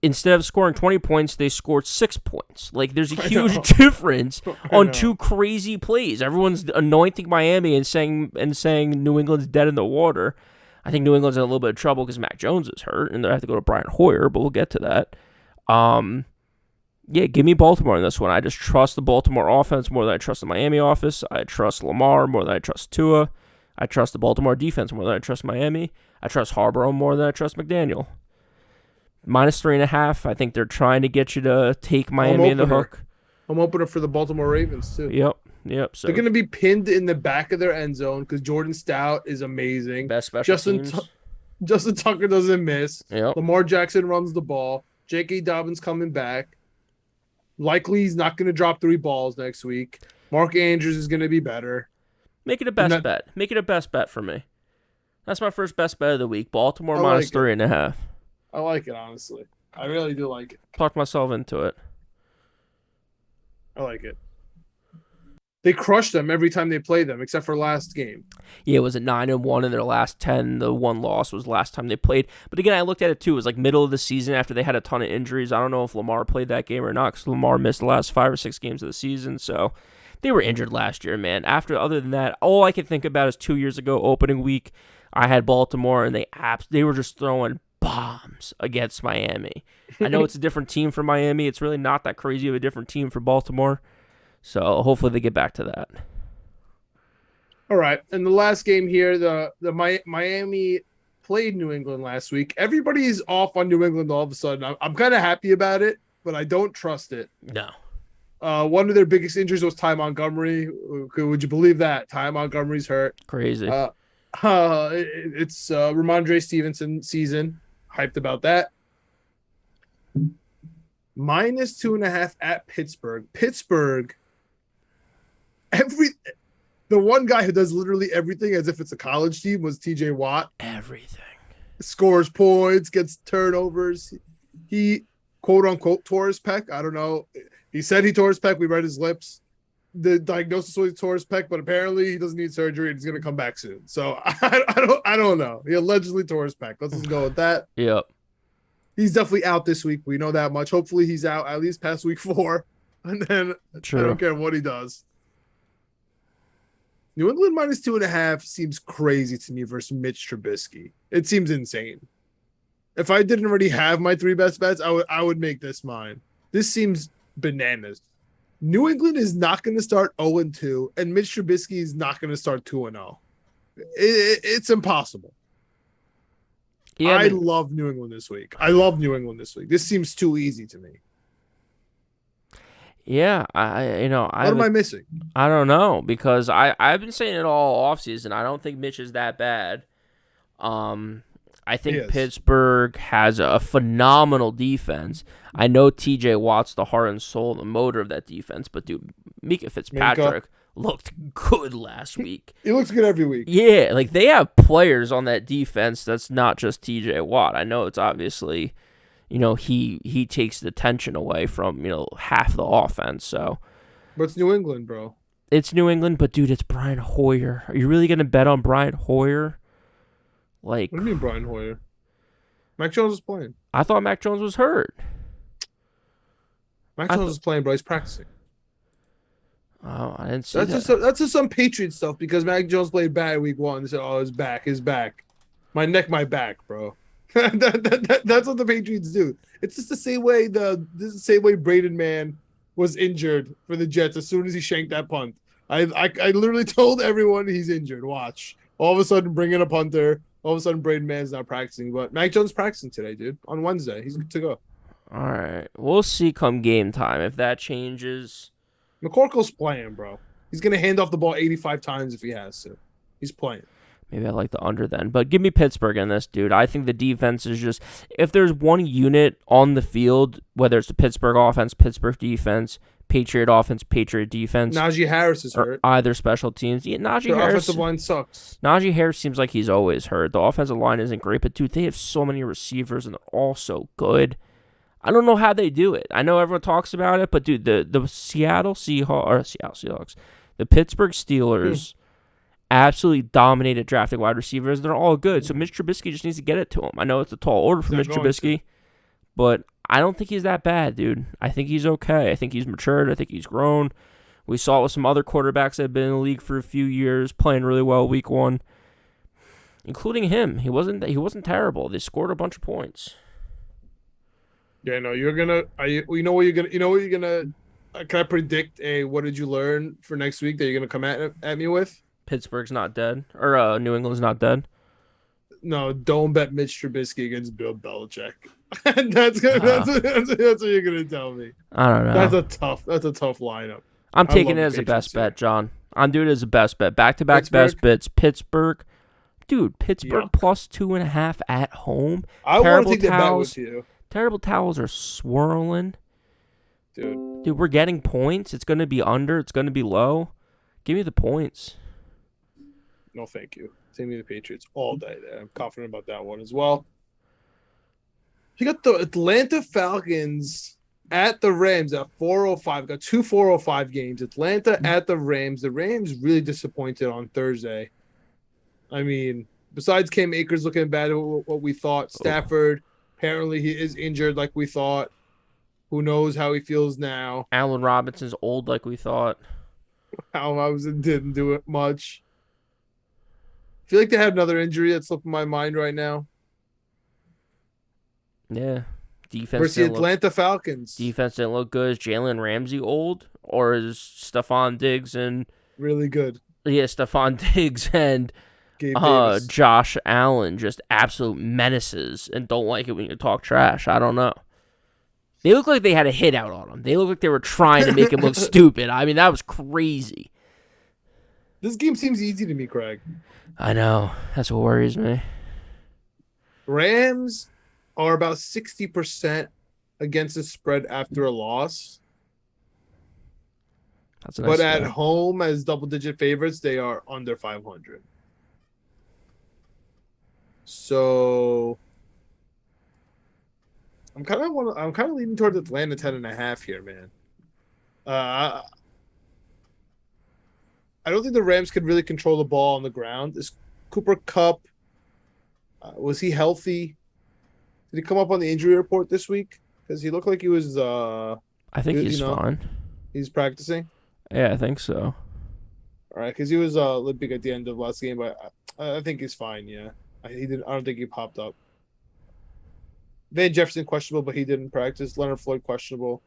instead of scoring 20 points, they scored 6 points. Like, there's a huge difference on 2 crazy plays. Everyone's anointing Miami and saying New England's dead in the water. I think New England's in a little bit of trouble because Mac Jones is hurt, and they have to go to Brian Hoyer, but we'll get to that. Yeah, give me Baltimore in this one. I just trust the Baltimore offense more than I trust the Miami offense. I trust Lamar more than I trust Tua. I trust the Baltimore defense more than I trust Miami. I trust Harborough more than I trust McDaniel. -3.5. I think they're trying to get you to take Miami in the hook. I'm opening for the Baltimore Ravens, too. Yep. So they're going to be pinned in the back of their end zone because Jordan Stout is amazing. Best special teams. Justin Tucker doesn't miss. Yep. Lamar Jackson runs the ball. J.K. Dobbins coming back. Likely he's not going to drop 3 balls next week. Mark Andrews is going to be better. Make it a best bet. Make it a best bet for me. That's my first best bet of the week. Baltimore -3.5. I like it, honestly. I really do like it. Talked myself into it. I like it. They crushed them every time they played them, except for last game. Yeah, it was a 9-1 in their last 10. The one loss was last time they played. But again, I looked at it too. It was like middle of the season after they had a ton of injuries. I don't know if Lamar played that game or not, because Lamar missed the last 5 or 6 games of the season. So they were injured last year, man. Other than that, all I can think about is 2 years ago, opening week, I had Baltimore, and they were just throwing bombs against Miami. I know it's a different team for Miami. It's really not that crazy of a different team for Baltimore. So hopefully they get back to that. All right. And the last game here, the Miami played New England last week. Everybody's off on New England all of a sudden. I'm kind of happy about it, but I don't trust it. No. One of their biggest injuries was Ty Montgomery. Would you believe that? Ty Montgomery's hurt. Crazy. It's Ramondre Stevenson season. Hyped about that. -2.5 at Pittsburgh. Pittsburgh. The one guy who does literally everything as if it's a college team was TJ Watt. Everything. Scores points, gets turnovers. He, quote unquote, tore his pec. I don't know. He said he tore his pec. We read his lips. The diagnosis was he tore his pec, but apparently he doesn't need surgery and he's going to come back soon. So I don't know. He allegedly tore his pec. Let's just go with that. Yep. He's definitely out this week. We know that much. Hopefully he's out at least past week 4. And then True. I don't care what he does. New England -2.5 seems crazy to me versus Mitch Trubisky. It seems insane. If I didn't already have my 3 best bets, I would make this mine. This seems bananas. New England is not going to start 0-2, and Mitch Trubisky is not going to start 2-0. It's impossible. Yeah, I love New England this week. This seems too easy to me. Yeah, what am I missing? I don't know, because I've been saying it all offseason. I don't think Mitch is that bad. I think Pittsburgh has a phenomenal defense. I know TJ Watt's the heart and soul, the motor of that defense, but dude, Mika Fitzpatrick looked good last week. He looks good every week. Yeah, like they have players on that defense that's not just TJ Watt. I know it's obviously, he takes the tension away from, half the offense. So, but it's New England, bro. It's New England, but dude, it's Brian Hoyer. Are you really gonna bet on Brian Hoyer? Like, what do you mean Brian Hoyer? Mac Jones is playing. I thought Mac Jones was hurt. Mac Jones is playing, bro. He's practicing. Oh, I didn't see that's just some Patriot stuff because Mac Jones played bad week 1. They said, "Oh, his back, my neck, my back, bro." That's what the Patriots do. It's just the same way Braden Mann was injured for the Jets as soon as he shanked that punt. I literally told everyone he's injured. Watch. All of a sudden, bring in a punter. All of a sudden, Braden Mann's not practicing. But Mac Jones practicing today, dude. On Wednesday. He's good to go. All right. We'll see come game time. If that changes, McCorkle's playing, bro. He's gonna hand off the ball 85 times if he has to. He's playing. Maybe I like the under then. But give me Pittsburgh in this, dude. I think the defense is just, if there's one unit on the field, whether it's the Pittsburgh offense, Pittsburgh defense, Patriot offense, Patriot defense, Najee Harris is or hurt. either special teams. Yeah, Their offensive line sucks. Najee Harris seems like he's always hurt. The offensive line isn't great, but dude, they have so many receivers and they're all so good. I don't know how they do it. I know everyone talks about it, but dude, the Seattle Seahawks, the Pittsburgh Steelers absolutely dominated drafting wide receivers. They're all good. So Mitch Trubisky just needs to get it to him. I know it's a tall order for Mitch Trubisky, but I don't think he's that bad, dude. I think he's okay. I think he's matured. I think he's grown. We saw it with some other quarterbacks that have been in the league for a few years, playing really well week one, including him. He wasn't terrible. They scored a bunch of points. Yeah, no, you're gonna. You know what you're gonna. You know what you're gonna. Can I predict a what did you learn for next week that you're gonna come at me with? Pittsburgh's not dead, or New England's not dead. No, don't bet Mitch Trubisky against Bill Belichick. that's what you're gonna tell me. I don't know. That's a tough lineup. I'm taking it as a best bet, John. I'm doing it as a best bet. Back-to-back best bets. Pittsburgh. Dude, Pittsburgh plus 2.5 at home. I want to take that bet with you. Terrible towels are swirling. Dude, we're getting points. It's going to be under. It's going to be low. Give me the points. No, thank you. Take me the Patriots all day there. I'm confident about that one as well. You got the Atlanta Falcons at the Rams at 4:05. Got two 4:05 games. Atlanta at the Rams. The Rams really disappointed on Thursday. I mean, besides Cam Akers looking bad at what we thought, Stafford, apparently he is injured like we thought. Who knows how he feels now. Allen Robinson's old like we thought. Allen Robinson didn't do it much. I feel like they had another injury that's slipping my mind right now. Yeah. Defense versus the Atlanta Falcons. Defense didn't look good. Is Jalen Ramsey old? Or is Stephon Diggs and... really good. Yeah, Stephon Diggs and Josh Allen just absolute menaces and don't like it when you talk trash. I don't know. They look like they had a hit out on him. They look like they were trying to make him look stupid. I mean, that was crazy. This game seems easy to me, Craig. I know. That's what worries me. Rams are about 60% against the spread after a loss. That's a nice at home as double-digit favorites, they are under 500. So I'm kind of leaning towards Atlanta 10.5 here, man. I don't think the Rams could really control the ball on the ground. Is Cooper Kupp, was he healthy? Did he come up on the injury report this week? Because he looked like he was. I think he's fine. He's practicing. Yeah, I think so. All right, because he was limping at the end of last game, but I think he's fine. Yeah, I don't think he popped up. Van Jefferson questionable, but he didn't practice. Leonard Floyd questionable.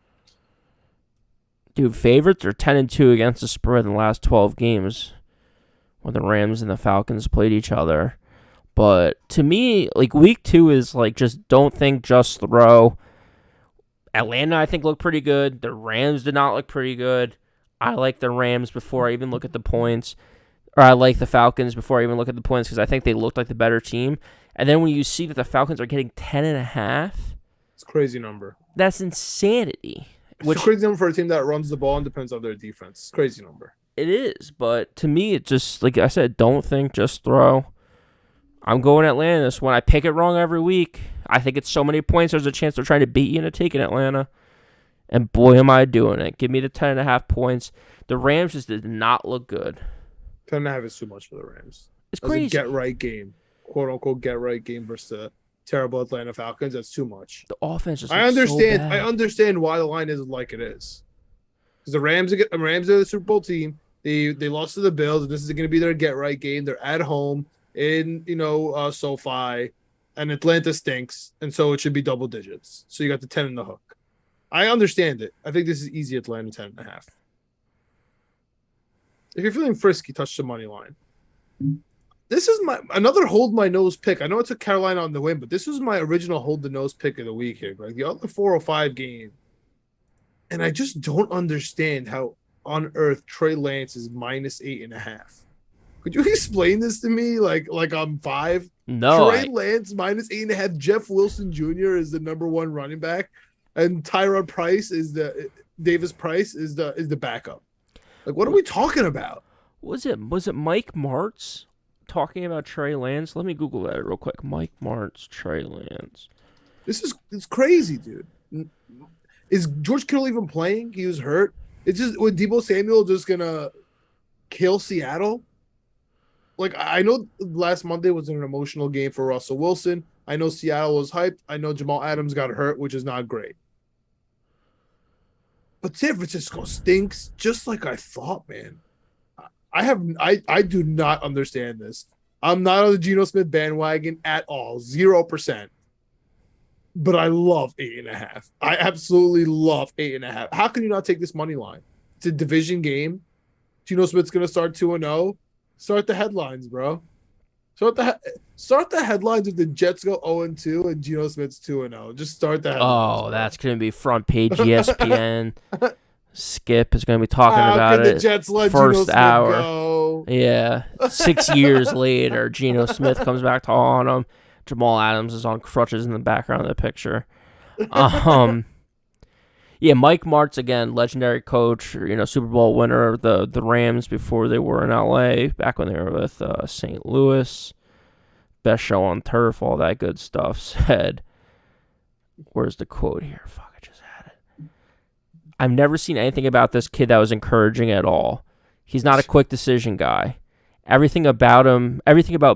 Dude, favorites are 10-2 against the spread in the last 12 games when the Rams and the Falcons played each other. But to me, like week 2 is like just don't think, just throw. Atlanta, I think, looked pretty good. The Rams did not look pretty good. I like the Rams before I even look at the points. Or I like the Falcons before I even look at the points because I think they looked like the better team. And then when you see that the Falcons are getting 10.5, it's a crazy number. That's insanity. It's a crazy number for a team that runs the ball and depends on their defense. It's a crazy number. It is, but to me, it just, like I said, don't think, just throw. I'm going Atlanta. So when I pick it wrong every week, I think it's so many points, there's a chance they're trying to beat you into taking Atlanta. And boy, am I doing it. Give me the 10.5 points. The Rams just did not look good. 10.5 is too much for the Rams. It's crazy. A get-right game. Quote-unquote get-right game versus the terrible Atlanta Falcons. That's too much. The offense just I understand. So bad. I understand why the line isn't like it is. Because the Rams are the Super Bowl team. They lost to the Bills, and this is going to be their get-right game. They're at home in, SoFi, and Atlanta stinks, and so it should be double digits. So you got the 10 in the hook. I understand it. I think this is easy Atlanta 10.5. If you're feeling frisky, touch the money line. This is another hold my nose pick. I know it took Carolina on the win, but this was my original hold the nose pick of the week here. Like the other 405 game. And I just don't understand how on earth Trey Lance is minus 8.5? Could you explain this to me? Like I'm five. No, Trey Lance minus 8.5. Jeff Wilson Jr. is the number one running back, and Tyrod Price is the Davis Price is the backup. Like, what are we talking about? was it Mike Martz talking about Trey Lance? Let me Google that real quick. Mike Martz, Trey Lance. It's crazy, dude. Is George Kittle even playing? He was hurt. It's just with Deebo Samuel just gonna kill Seattle. Like, I know last Monday was an emotional game for Russell Wilson. I know Seattle was hyped. I know Jamal Adams got hurt, which is not great. But San Francisco stinks, just like I thought, man. I do not understand this. I'm not on the Geno Smith bandwagon at all, 0%. But I love 8.5. I absolutely love 8.5. How can you not take this money line? It's a division game. Geno Smith's gonna start 2-0. Start the headlines, bro. Start the headlines if the Jets go 0-2 and Geno Smith's 2-0. Just start the headlines. Oh, that's gonna be front page ESPN. Skip is gonna be talking about the it. Jets let First Geno hour. Smith go? Yeah, 6 years later, Geno Smith comes back to haunt him. Jamal Adams is on crutches in the background of the picture. Yeah, Mike Martz, again, legendary coach, Super Bowl winner of the Rams before they were in LA, back when they were with St. Louis. Best show on turf, all that good stuff, said, where's the quote here? Fuck, I just had it. I've never seen anything about this kid that was encouraging at all. He's not a quick decision guy. Everything about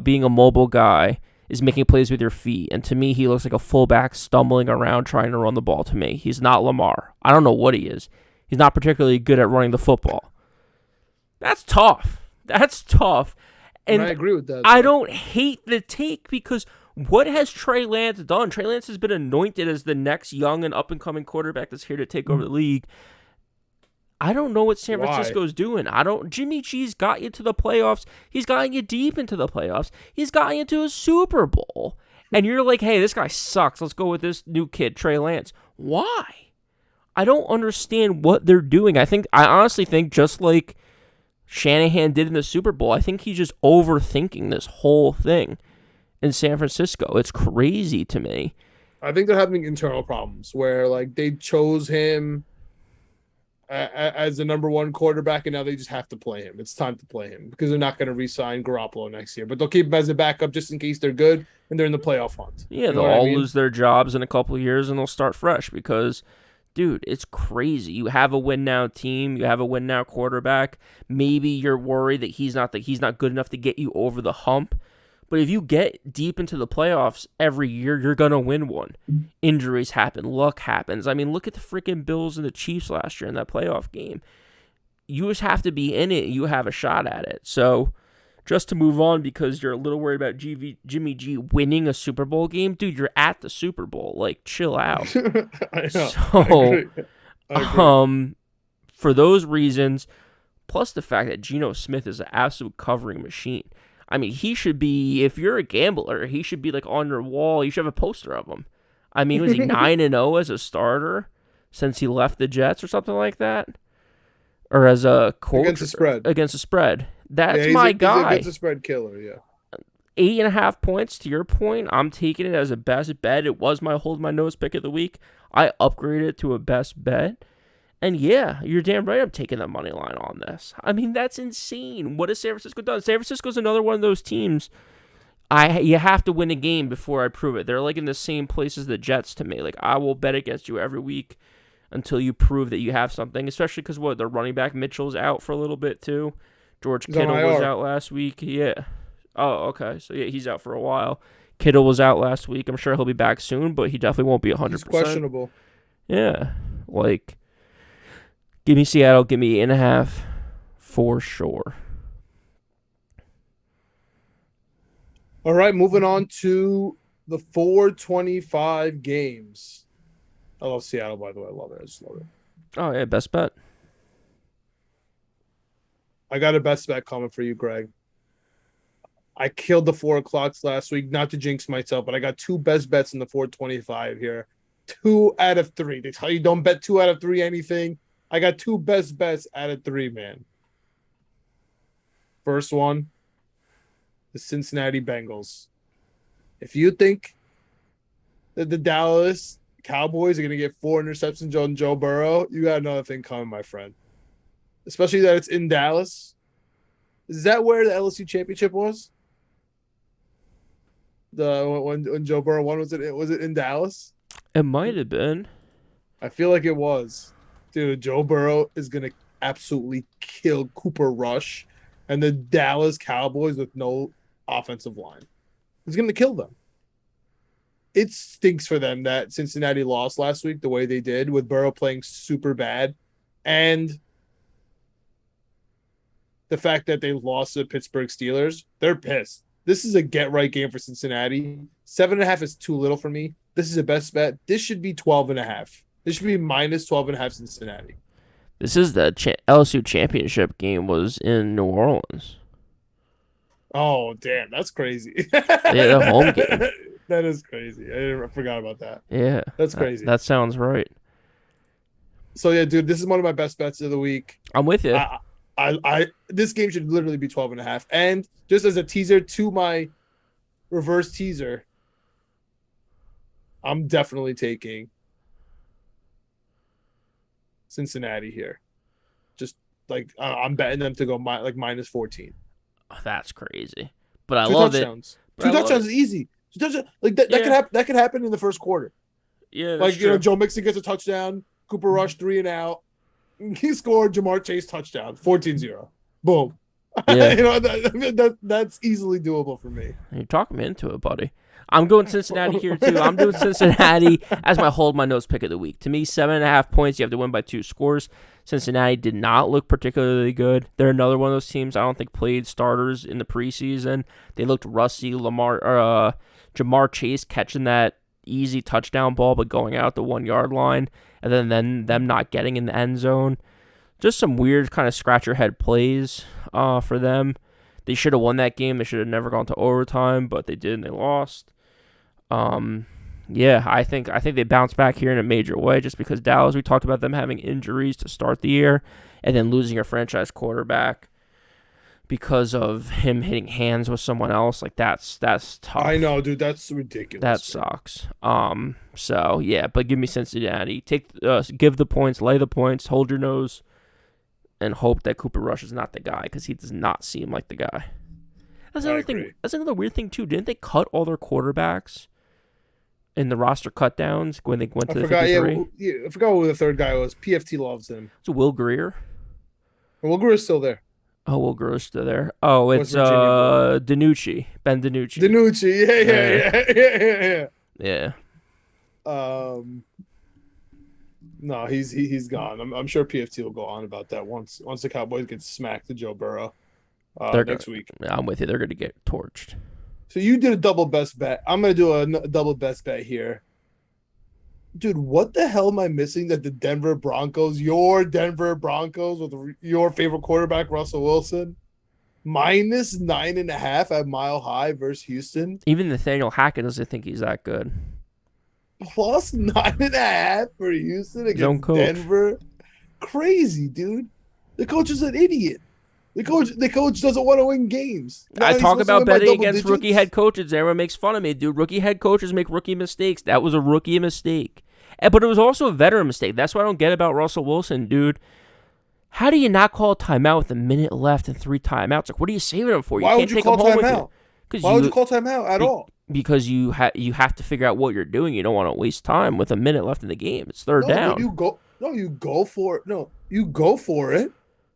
being a mobile guy is making plays with your feet. And to me, he looks like a fullback stumbling around trying to run the ball to me. He's not Lamar. I don't know what he is. He's not particularly good at running the football. That's tough. And I agree with that. I don't hate the take because what has Trey Lance done? Trey Lance has been anointed as the next young and up-and-coming quarterback that's here to take over the league. I don't know what San Francisco's doing. Jimmy G's got you to the playoffs. He's gotten you deep into the playoffs. He's gotten you to a Super Bowl. And you're like, hey, this guy sucks. Let's go with this new kid, Trey Lance. Why? I don't understand what they're doing. I honestly think just like Shanahan did in the Super Bowl, I think he's just overthinking this whole thing in San Francisco. It's crazy to me. I think they're having internal problems where, like, they chose him as the number one quarterback, and now they just have to play him. It's time to play him because they're not going to re-sign Garoppolo next year. But they'll keep him as a backup just in case they're good and they're in the playoff hunt. Yeah, they'll all lose their jobs in a couple of years and they'll start fresh because, dude, it's crazy. You have a win-now team. You have a win-now quarterback. Maybe you're worried that he's not good enough to get you over the hump. But if you get deep into the playoffs every year, you're going to win one. Injuries happen. Luck happens. I mean, look at the freaking Bills and the Chiefs last year in that playoff game. You just have to be in it. You have a shot at it. So just to move on because you're a little worried about Jimmy G winning a Super Bowl game, dude, you're at the Super Bowl. Like, chill out. I know. So, I agree. For those reasons, plus the fact that Geno Smith is an absolute covering machine. I mean, he should be, if you're a gambler, he should be like on your wall. You should have a poster of him. I mean, was he 9-0 as a starter since he left the Jets or something like that? Or as a coach? Against the spread. Against the spread. That's my guy. He's a spread killer, yeah. 8.5 points, to your point. I'm taking it as a best bet. It was my hold my nose pick of the week. I upgraded it to a best bet. And yeah, you're damn right I'm taking the money line on this. I mean, that's insane. What has San Francisco done? San Francisco's another one of those teams. You have to win a game before I prove it. They're like in the same place as the Jets to me. Like, I will bet against you every week until you prove that you have something, especially because, the running back Mitchell's out for a little bit too. George Kittle was out last week. Yeah. Oh, okay. So, yeah, he's out for a while. Kittle was out last week. I'm sure he'll be back soon, but he definitely won't be 100%. He's questionable. Yeah. Like, give me Seattle. Give me 8.5 for sure. All right, moving on to the 425 games. I love Seattle, by the way. I love it. I just love it. Oh, yeah, best bet. I got a best bet coming for you, Greg. I killed the 4 o'clocks last week, not to jinx myself, but I got 2 best bets in the 425 here. 2 out of 3. They tell you don't bet 2 out of 3 anything. I got 2 best bets out of 3, man. First one, the Cincinnati Bengals. If you think that the Dallas Cowboys are going to get 4 interceptions on Joe Burrow, you got another thing coming, my friend. Especially that it's in Dallas. Is that where the LSU championship was? When Joe Burrow won, was it in Dallas? It might have been. I feel like it was. Dude, Joe Burrow is going to absolutely kill Cooper Rush and the Dallas Cowboys with no offensive line. He's going to kill them. It stinks for them that Cincinnati lost last week the way they did, with Burrow playing super bad, and the fact that they lost to the Pittsburgh Steelers. They're pissed. This is a get-right game for Cincinnati. 7.5 is too little for me. This is a best bet. This should be 12.5. This should be minus 12.5 Cincinnati. This is the LSU championship game was in New Orleans. Oh, damn. That's crazy. Yeah, the home game. That is crazy. I forgot about that. Yeah. That's crazy. That sounds right. So, yeah, dude, this is one of my best bets of the week. I'm with you. This game should literally be 12.5. And just as a teaser to my reverse teaser, I'm definitely taking Cincinnati here. Just like I'm betting them to go minus 14. Oh, that's crazy. But I 2 love touchdowns. it. 2 touchdowns is easy. 2 touchdowns, like that could happen. That could happen in the first quarter. Yeah, like true. Joe Mixon gets a touchdown, Cooper Rush 3 and out. He scored, Jamar Chase touchdown, 14-0. Boom. Yeah. That's easily doable for me. You're talking me into it, buddy. I'm going Cincinnati here, too. I'm doing Cincinnati as my hold my nose pick of the week. To me, 7.5 points, you have to win by 2 scores. Cincinnati did not look particularly good. They're another one of those teams I don't think played starters in the preseason. They looked rusty. Jamar Chase catching that easy touchdown ball but going out the 1-yard line, and then them not getting in the end zone. Just some weird kind of scratch your head plays for them. They should have won that game. They should have never gone to overtime, but they did and they lost. Yeah, I think they bounced back here in a major way, just because Dallas, we talked about them having injuries to start the year and then losing a franchise quarterback because of him hitting hands with someone else. Like that's tough. I know, dude. That's ridiculous. That sucks. So yeah, but give me Cincinnati. Give the points, lay the points, hold your nose, and hope that Cooper Rush is not the guy, because he does not seem like the guy. That's another thing. That's another weird thing too. Didn't they cut all their quarterbacks in the roster cutdowns when they went to the 53? Yeah, I forgot who the third guy was. PFT loves him. It's Will Greer. Will Greer's still there. Oh, Will Greer's still there. Oh, it's DiNucci. Ben DiNucci. DiNucci. Yeah. No, he's gone. I'm sure PFT will go on about that once the Cowboys get smacked to Joe Burrow next week. I'm with you. They're going to get torched. So you did a double best bet. I'm going to do a double best bet here. Dude, what the hell am I missing that the Denver Broncos, your Denver Broncos with your favorite quarterback, Russell Wilson, minus 9.5 at Mile High versus Houston? Even Nathaniel Hackett doesn't think he's that good. Plus 9.5 for Houston against Denver. Crazy, dude. The coach is an idiot. The coach doesn't want to win games. I talk about betting against rookie head coaches. Everyone makes fun of me, dude. Rookie head coaches make rookie mistakes. That was a rookie mistake. But it was also a veteran mistake. That's what I don't get about Russell Wilson, dude. How do you not call a timeout with a minute left and 3 timeouts? Like, what are you saving them for? Why would you call timeout? Why would you call timeout at all? Because you have to figure out what you're doing. You don't want to waste time with a minute left in the game. It's third down. You go for it. No, you go for it.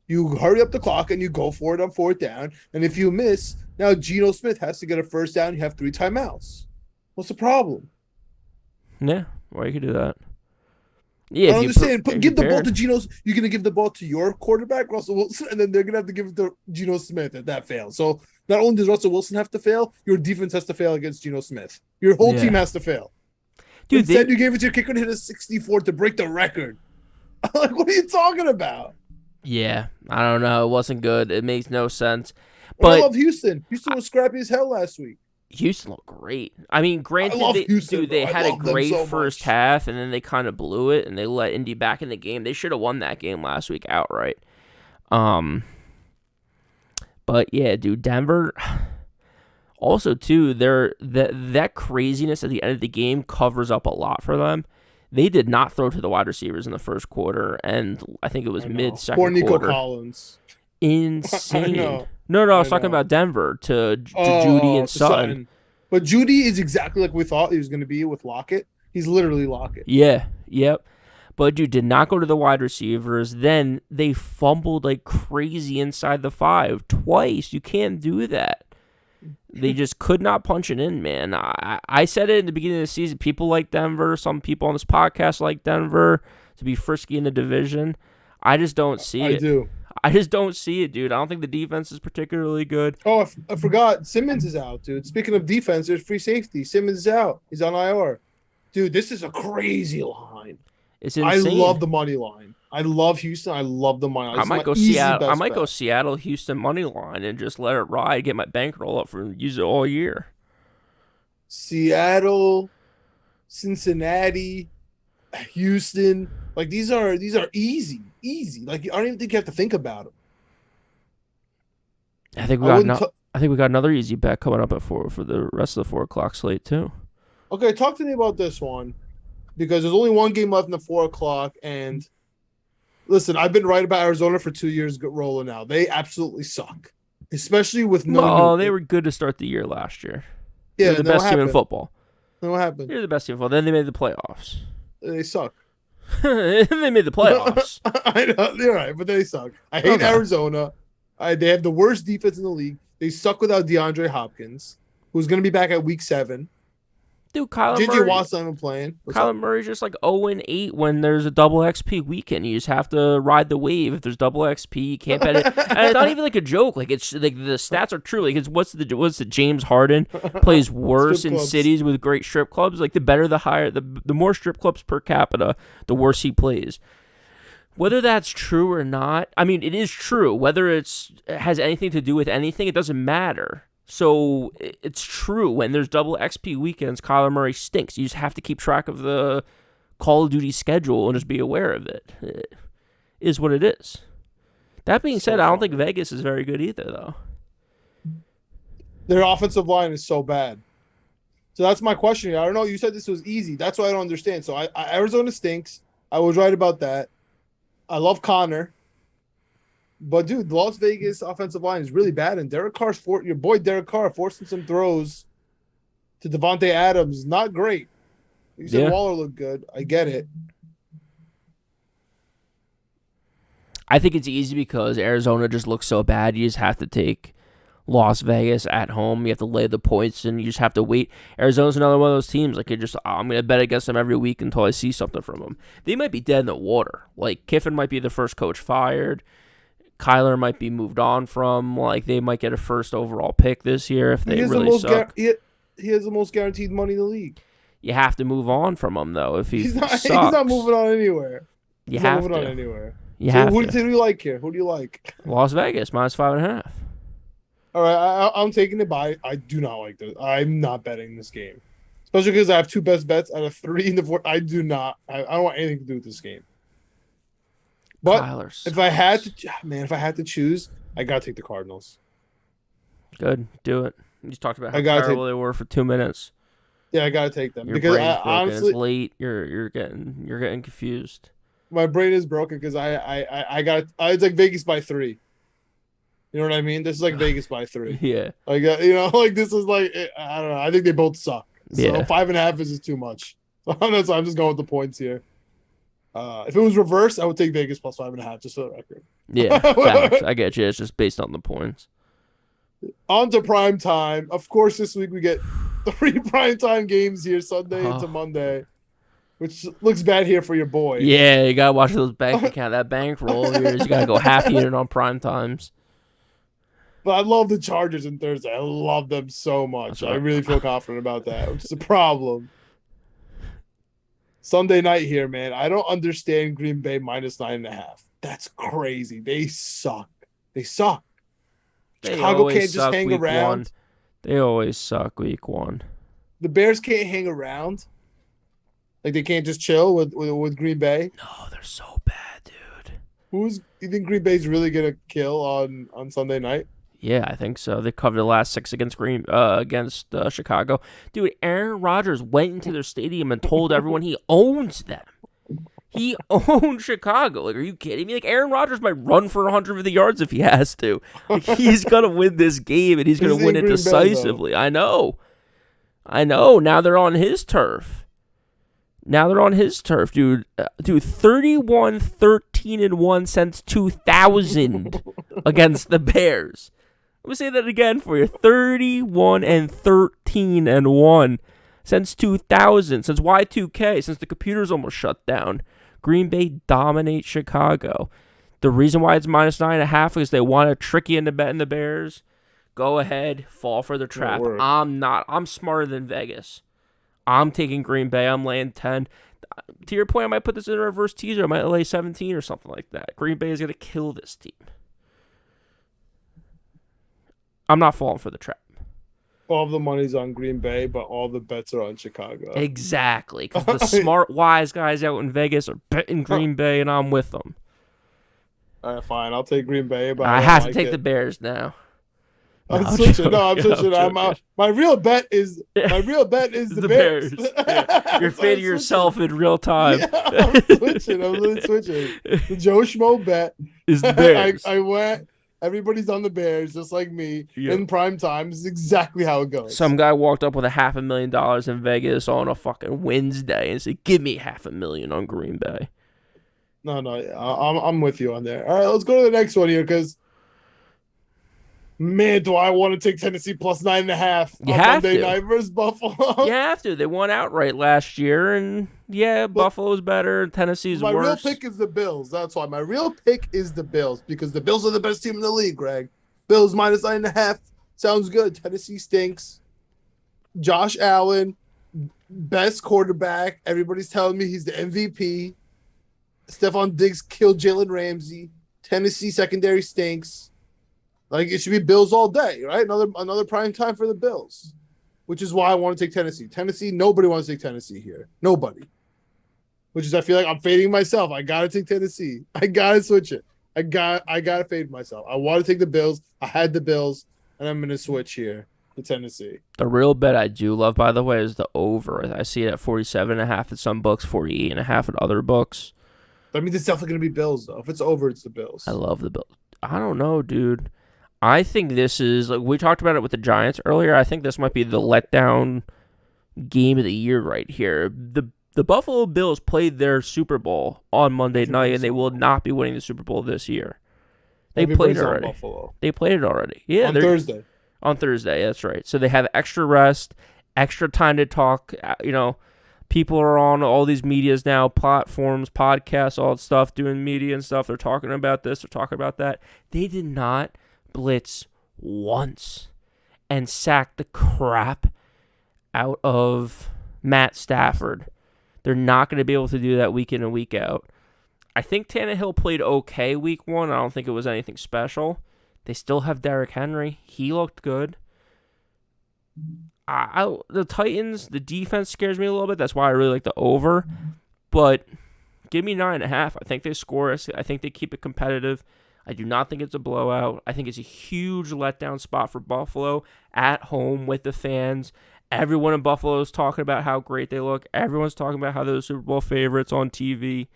You hurry up the clock and you go for it on 4th down. And if you miss, now Geno Smith has to get a first down. You have 3 timeouts. What's the problem? Yeah, well, you could do that. Yeah, I'm just saying, give the ball to Geno. You're going to give the ball to your quarterback, Russell Wilson, and then they're going to have to give it to Geno Smith if that fails. So not only does Russell Wilson have to fail, your defense has to fail against Geno Smith. Your whole team has to fail. Dude, instead, you gave it to your kicker to hit a 64 to break the record. Like, what are you talking about? Yeah, I don't know. It wasn't good. It makes no sense. But I love Houston. Houston was scrappy as hell last week. Houston looked great. I mean, I granted, love Houston, bro. they I had a love them great so first much. half, and then they kind of blew it, and they let Indy back in the game. They should have won that game last week outright. But yeah, dude, Denver. Also, too, that craziness at the end of the game covers up a lot for them. They did not throw to the wide receivers in the first quarter, and I think it was I mid know. Poor second Nico quarter. Insane. I Insane. know. No, I I was talking know. about Denver to Judy Oh, and to Sutton. Sutton. But Judy is exactly like we thought he was going to be with Lockett. He's literally Lockett. Yeah, yep. But dude did not go to the wide receivers. Then they fumbled like crazy inside the 5 twice. You can't do that. They just could not punch it in, man. I said it in the beginning of the season. People like Denver. Some people on this podcast like Denver to be frisky in the division. I just don't see I it. do. I just don't see it, dude. I don't think the defense is particularly good. Oh, I forgot. Simmons is out, dude. Speaking of defense, there's free safety. Simmons is out. He's on IR. Dude, this is a crazy line. It's I insane. love the money line. I love Houston. I love the money line. I might go Seattle. I might go Seattle, Houston money line and just let it ride. Get my bankroll up for use it all year. Seattle, Cincinnati, Houston. Like these are easy. Like I don't even think you have to think about them. I think we got another easy bet coming up at 4 for the rest of the 4 o'clock slate too. Okay, talk to me about this one because there's only one game left in the 4 o'clock. And listen, I've been right about Arizona for 2 years rolling now. They absolutely suck, especially with no. Oh, they were good to start the year last year. Yeah, they're the best team in football. Then what happened? They're the best team in football. Then they made the playoffs. They suck. They made the playoffs. I know you're right, but they suck. I hate Arizona. They have the worst defense in the league. They suck without DeAndre Hopkins, who's going to be back at week 7. Dude, Kyler JJ Murray. Watt's not even playing. Kyler Murray's just like 0-8 when there's a double XP weekend. You just have to ride the wave. If there's double XP, you can't bet it. And it's not even like a joke. Like it's like the stats are true. Like it's what's the James Harden plays worse in cities with great strip clubs. Like the better the higher the more strip clubs per capita, the worse he plays. Whether that's true or not, I mean it is true. Whether it has anything to do with anything, it doesn't matter. So it's true. When there's double XP weekends, Kyler Murray stinks. You just have to keep track of the Call of Duty schedule and just be aware of it. It is what it is. That being said, I don't think Vegas is very good either, though. Their offensive line is so bad. So that's my question here. I don't know. You said this was easy. That's why I don't understand. So Arizona stinks. I was right about that. I love Connor. But, dude, the Las Vegas offensive line is really bad. And your boy Derek Carr forcing some throws to Devontae Adams. Not great. You said Waller looked good. I get it. I think it's easy because Arizona just looks so bad. You just have to take Las Vegas at home. You have to lay the points, and you just have to wait. Arizona's another one of those teams. Like, I'm going to bet against them every week until I see something from them. They might be dead in the water. Like, Kiffin might be the first coach fired. Kyler might be moved on from. Like, they might get a first overall pick this year if they really suck. He has the most guaranteed money in the league. You have to move on from him, though, if he's not moving on anywhere. You have to. Who do you like here? Who do you like? Las Vegas, -5.5. All right, I'm taking it by. I do not like this. I'm not betting this game. Especially because I have 2 best bets out of 3 in the 4. I do not. I don't want anything to do with this game. But if I had to choose, I gotta take the Cardinals. Good, do it. You just talked about how terrible they were for 2 minutes. Yeah, I gotta take them Your because brain's broken. honestly, It's late. You're getting confused. My brain is broken because I it's like Vegas by 3. You know what I mean? This is like Vegas by 3. Yeah. Like like this is like I don't know. I think they both suck. So 5.5 is just too much. So I'm just going with the points here. If it was reversed, I would take Vegas plus 5.5 just for the record. Yeah, facts. I get you. It's just based on the points. On to Primetime. Of course, this week we get 3 Primetime games here, Sunday into Monday, which looks bad here for your boy. Yeah, you gotta watch those that bankroll of yours. You gotta go half unit on Prime Times. But I love the Chargers on Thursday. I love them so much. Right. I really feel confident about that, which is a problem. Sunday night here, man. I don't understand Green Bay -9.5. That's crazy. They suck. Chicago can't just hang around. They always suck week 1. The Bears can't hang around. Like they can't just chill with Green Bay. No, they're so bad, dude. You think Green Bay's really gonna kill on Sunday night? Yeah, I think so. They covered the last 6 against Chicago. Dude, Aaron Rodgers went into their stadium and told everyone he owns them. He owns Chicago. Like, are you kidding me? Like, Aaron Rodgers might run for 150 yards if he has to. Like, he's gonna win this game, and he's gonna win it decisively. I know. Now they're on his turf. Dude. 31-13-1 since 2000 against the Bears. Let me say that again for you. 31-13-1 since 2000, since Y2K, since the computers almost shut down. Green Bay dominates Chicago. The reason why it's -9.5 is they want to trick you into betting the Bears. Go ahead, fall for the trap. I'm not. I'm smarter than Vegas. I'm taking Green Bay. I'm laying 10. To your point, I might put this in a reverse teaser. I might lay 17 or something like that. Green Bay is going to kill this team. I'm not falling for the trap. All the money's on Green Bay, but all the bets are on Chicago. Exactly, because the smart, wise guys out in Vegas are betting Green Bay, and I'm with them. All right, fine. I'll take Green Bay, but I have to take the Bears now. I'm switching. My real bet is the Bears. Yeah. You're fading yourself in real time. Yeah, I'm switching. I'm really switching. The Joe Schmo bet is the Bears. I went. Everybody's on the Bears, just like me. Yep. In prime time, this is exactly how it goes. Some guy walked up with $500,000 in Vegas on a fucking Wednesday and said, "Give me $500,000 on Green Bay." No, I'm with you on there. All right, let's go to the next one here because, man, do I want to take Tennessee plus 9.5 on Monday night versus Buffalo? You have to. They won outright last year, and Buffalo's better. Tennessee's worse. My real pick is the Bills. That's why my real pick is the Bills because the Bills are the best team in the league, Greg. Bills minus 9.5 sounds good. Tennessee stinks. Josh Allen, best quarterback. Everybody's telling me he's the MVP. Stephon Diggs killed Jalen Ramsey. Tennessee secondary stinks. Like, it should be Bills all day, right? Another prime time for the Bills, which is why I want to take Tennessee. Tennessee, nobody wants to take Tennessee here. Nobody. Which is, I feel like I'm fading myself. I got to take Tennessee. I got to switch it. I got to fade myself. I want to take the Bills. I had the Bills, and I'm going to switch here to Tennessee. The real bet I do love, by the way, is the over. I see it at 47.5 at some books, 48.5 at other books. That means it's definitely going to be Bills, though. If it's over, it's the Bills. I love the Bills. I don't know, dude. I think this is, like we talked about it with the Giants earlier, I think this might be the letdown game of the year right here. The Buffalo Bills played their Super Bowl on Monday night, and they will not be winning the Super Bowl this year. They played it already. They played it already. Yeah, on Thursday. On Thursday, that's right. So they have extra rest, extra time to talk. People are on all these medias now, platforms, podcasts, all that stuff, doing media and stuff. They're talking about this. They're talking about that. They did not blitz once and sack the crap out of Matt Stafford. They're not going to be able to do that week in and week out. I think Tannehill played okay week 1. I don't think it was anything special. They still have Derrick Henry. He looked good. The Titans, the defense scares me a little bit. That's why I really like the over. But give me 9.5. I think they score. I think they keep it competitive. I do not think it's a blowout. I think it's a huge letdown spot for Buffalo at home with the fans. Everyone in Buffalo is talking about how great they look. Everyone's talking about how they're the Super Bowl favorites on TV.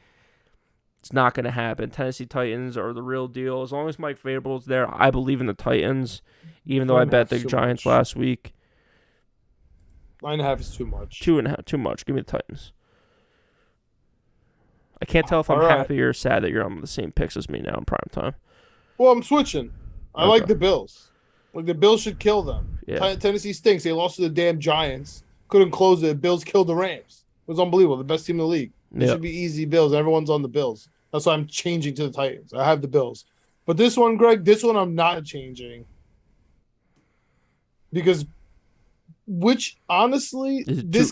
It's not going to happen. Tennessee Titans are the real deal. As long as Mike Vrabel's there, I believe in the Titans, even though I bet the Giants last week. 9.5 is too much. 2.5, too much. Give me the Titans. I can't tell if I'm happy or sad that you're on the same picks as me now in prime time. Well, I'm switching. I like the Bills. Like, the Bills should kill them. Yeah. Tennessee stinks. They lost to the damn Giants. Couldn't close it. Bills killed the Rams. It was unbelievable. The best team in the league. It should be easy Bills. Everyone's on the Bills. That's why I'm changing to the Titans. I have the Bills. But this one, Greg, I'm not changing. Because, honestly, this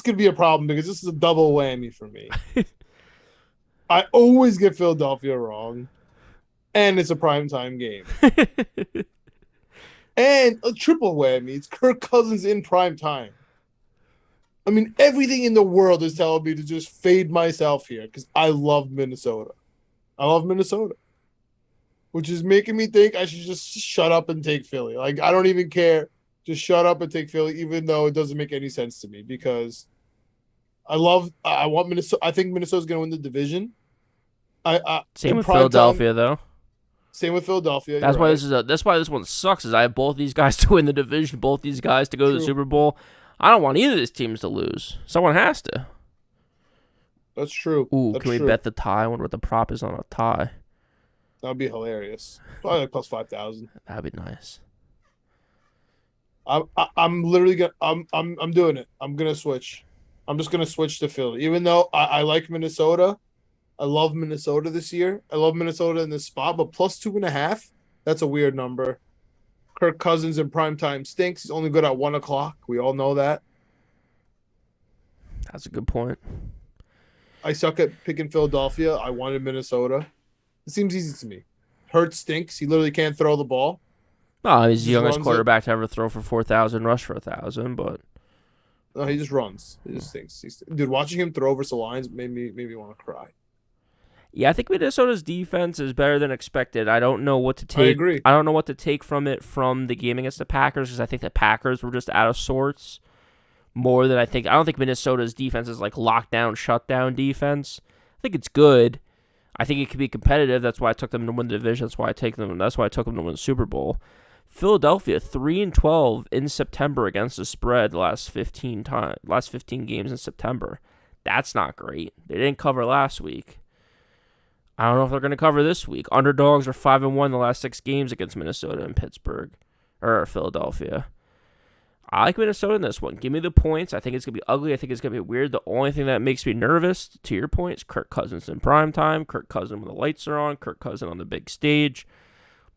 could be a problem because this is a double whammy for me. I always get Philadelphia wrong, and it's a primetime game. And a triple whammy. It's Kirk Cousins in prime time. I mean, everything in the world is telling me to just fade myself here because I love Minnesota. I love Minnesota, which is making me think I should just shut up and take Philly. Like, I don't even care. Just shut up and take Philly, even though it doesn't make any sense to me because I want Minnesota. I think Minnesota's going to win the division. Same with Philadelphia, though. Same with Philadelphia. That's why that's why this one sucks. Is I have both these guys to win the division, both these guys to go to the Super Bowl. I don't want either of these teams to lose. Someone has to. That's true. Ooh, can we bet the tie? I wonder what the prop is on a tie. That would be hilarious. Probably like plus 5,000. That'd be nice. I'm literally gonna I'm doing it. I'm gonna switch. I'm just gonna switch to Philly, even though I like Minnesota. I love Minnesota this year. I love Minnesota in this spot, but plus 2.5. That's a weird number. Kirk Cousins in primetime stinks. He's only good at 1:00. We all know that. That's a good point. I suck at picking Philadelphia. I wanted Minnesota. It seems easy to me. Hurts stinks. He literally can't throw the ball. No, he's the youngest quarterback to ever throw for 4,000, rush for 1,000, but no, he just runs. He just stinks. Dude, watching him throw versus the Lions made me want to cry. Yeah, I think Minnesota's defense is better than expected. I don't know what to take. I agree. I don't know what to take from the game against the Packers because I think the Packers were just out of sorts more than I think. I don't think Minnesota's defense is like lockdown, shutdown defense. I think it's good. I think it could be competitive. That's why I took them to win the division. That's why I took them to win the Super Bowl. Philadelphia 3-12 in September against the spread last 15 games in September. That's not great. They didn't cover last week. I don't know if they're going to cover this week. Underdogs are 5-1 the last 6 games against Minnesota and Pittsburgh or Philadelphia. I like Minnesota in this one. Give me the points. I think it's going to be ugly. I think it's going to be weird. The only thing that makes me nervous, to your point, is Kirk Cousins in primetime. Kirk Cousins when the lights are on. Kirk Cousins on the big stage.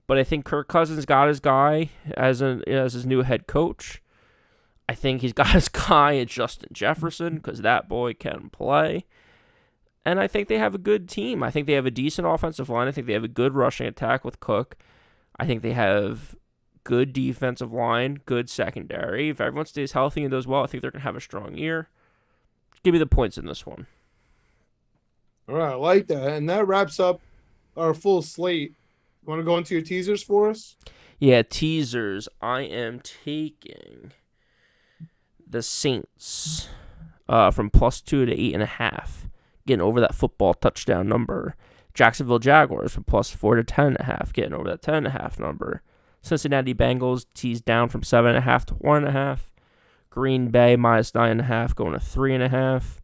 But I think Kirk Cousins got his guy as his new head coach. I think he's got his guy at Justin Jefferson because that boy can play. And I think they have a good team. I think they have a decent offensive line. I think they have a good rushing attack with Cook. I think they have good defensive line, good secondary. If everyone stays healthy and does well, I think they're going to have a strong year. Give me the points in this one. All right, I like that. And that wraps up our full slate. You want to go into your teasers for us? Yeah, teasers. I am taking the Saints from +2 to 8.5. Getting over that football touchdown number. Jacksonville Jaguars from +4 to 10.5. Getting over that 10.5 number. Cincinnati Bengals teased down from 7.5 to 1.5. Green Bay -9.5 going to 3.5.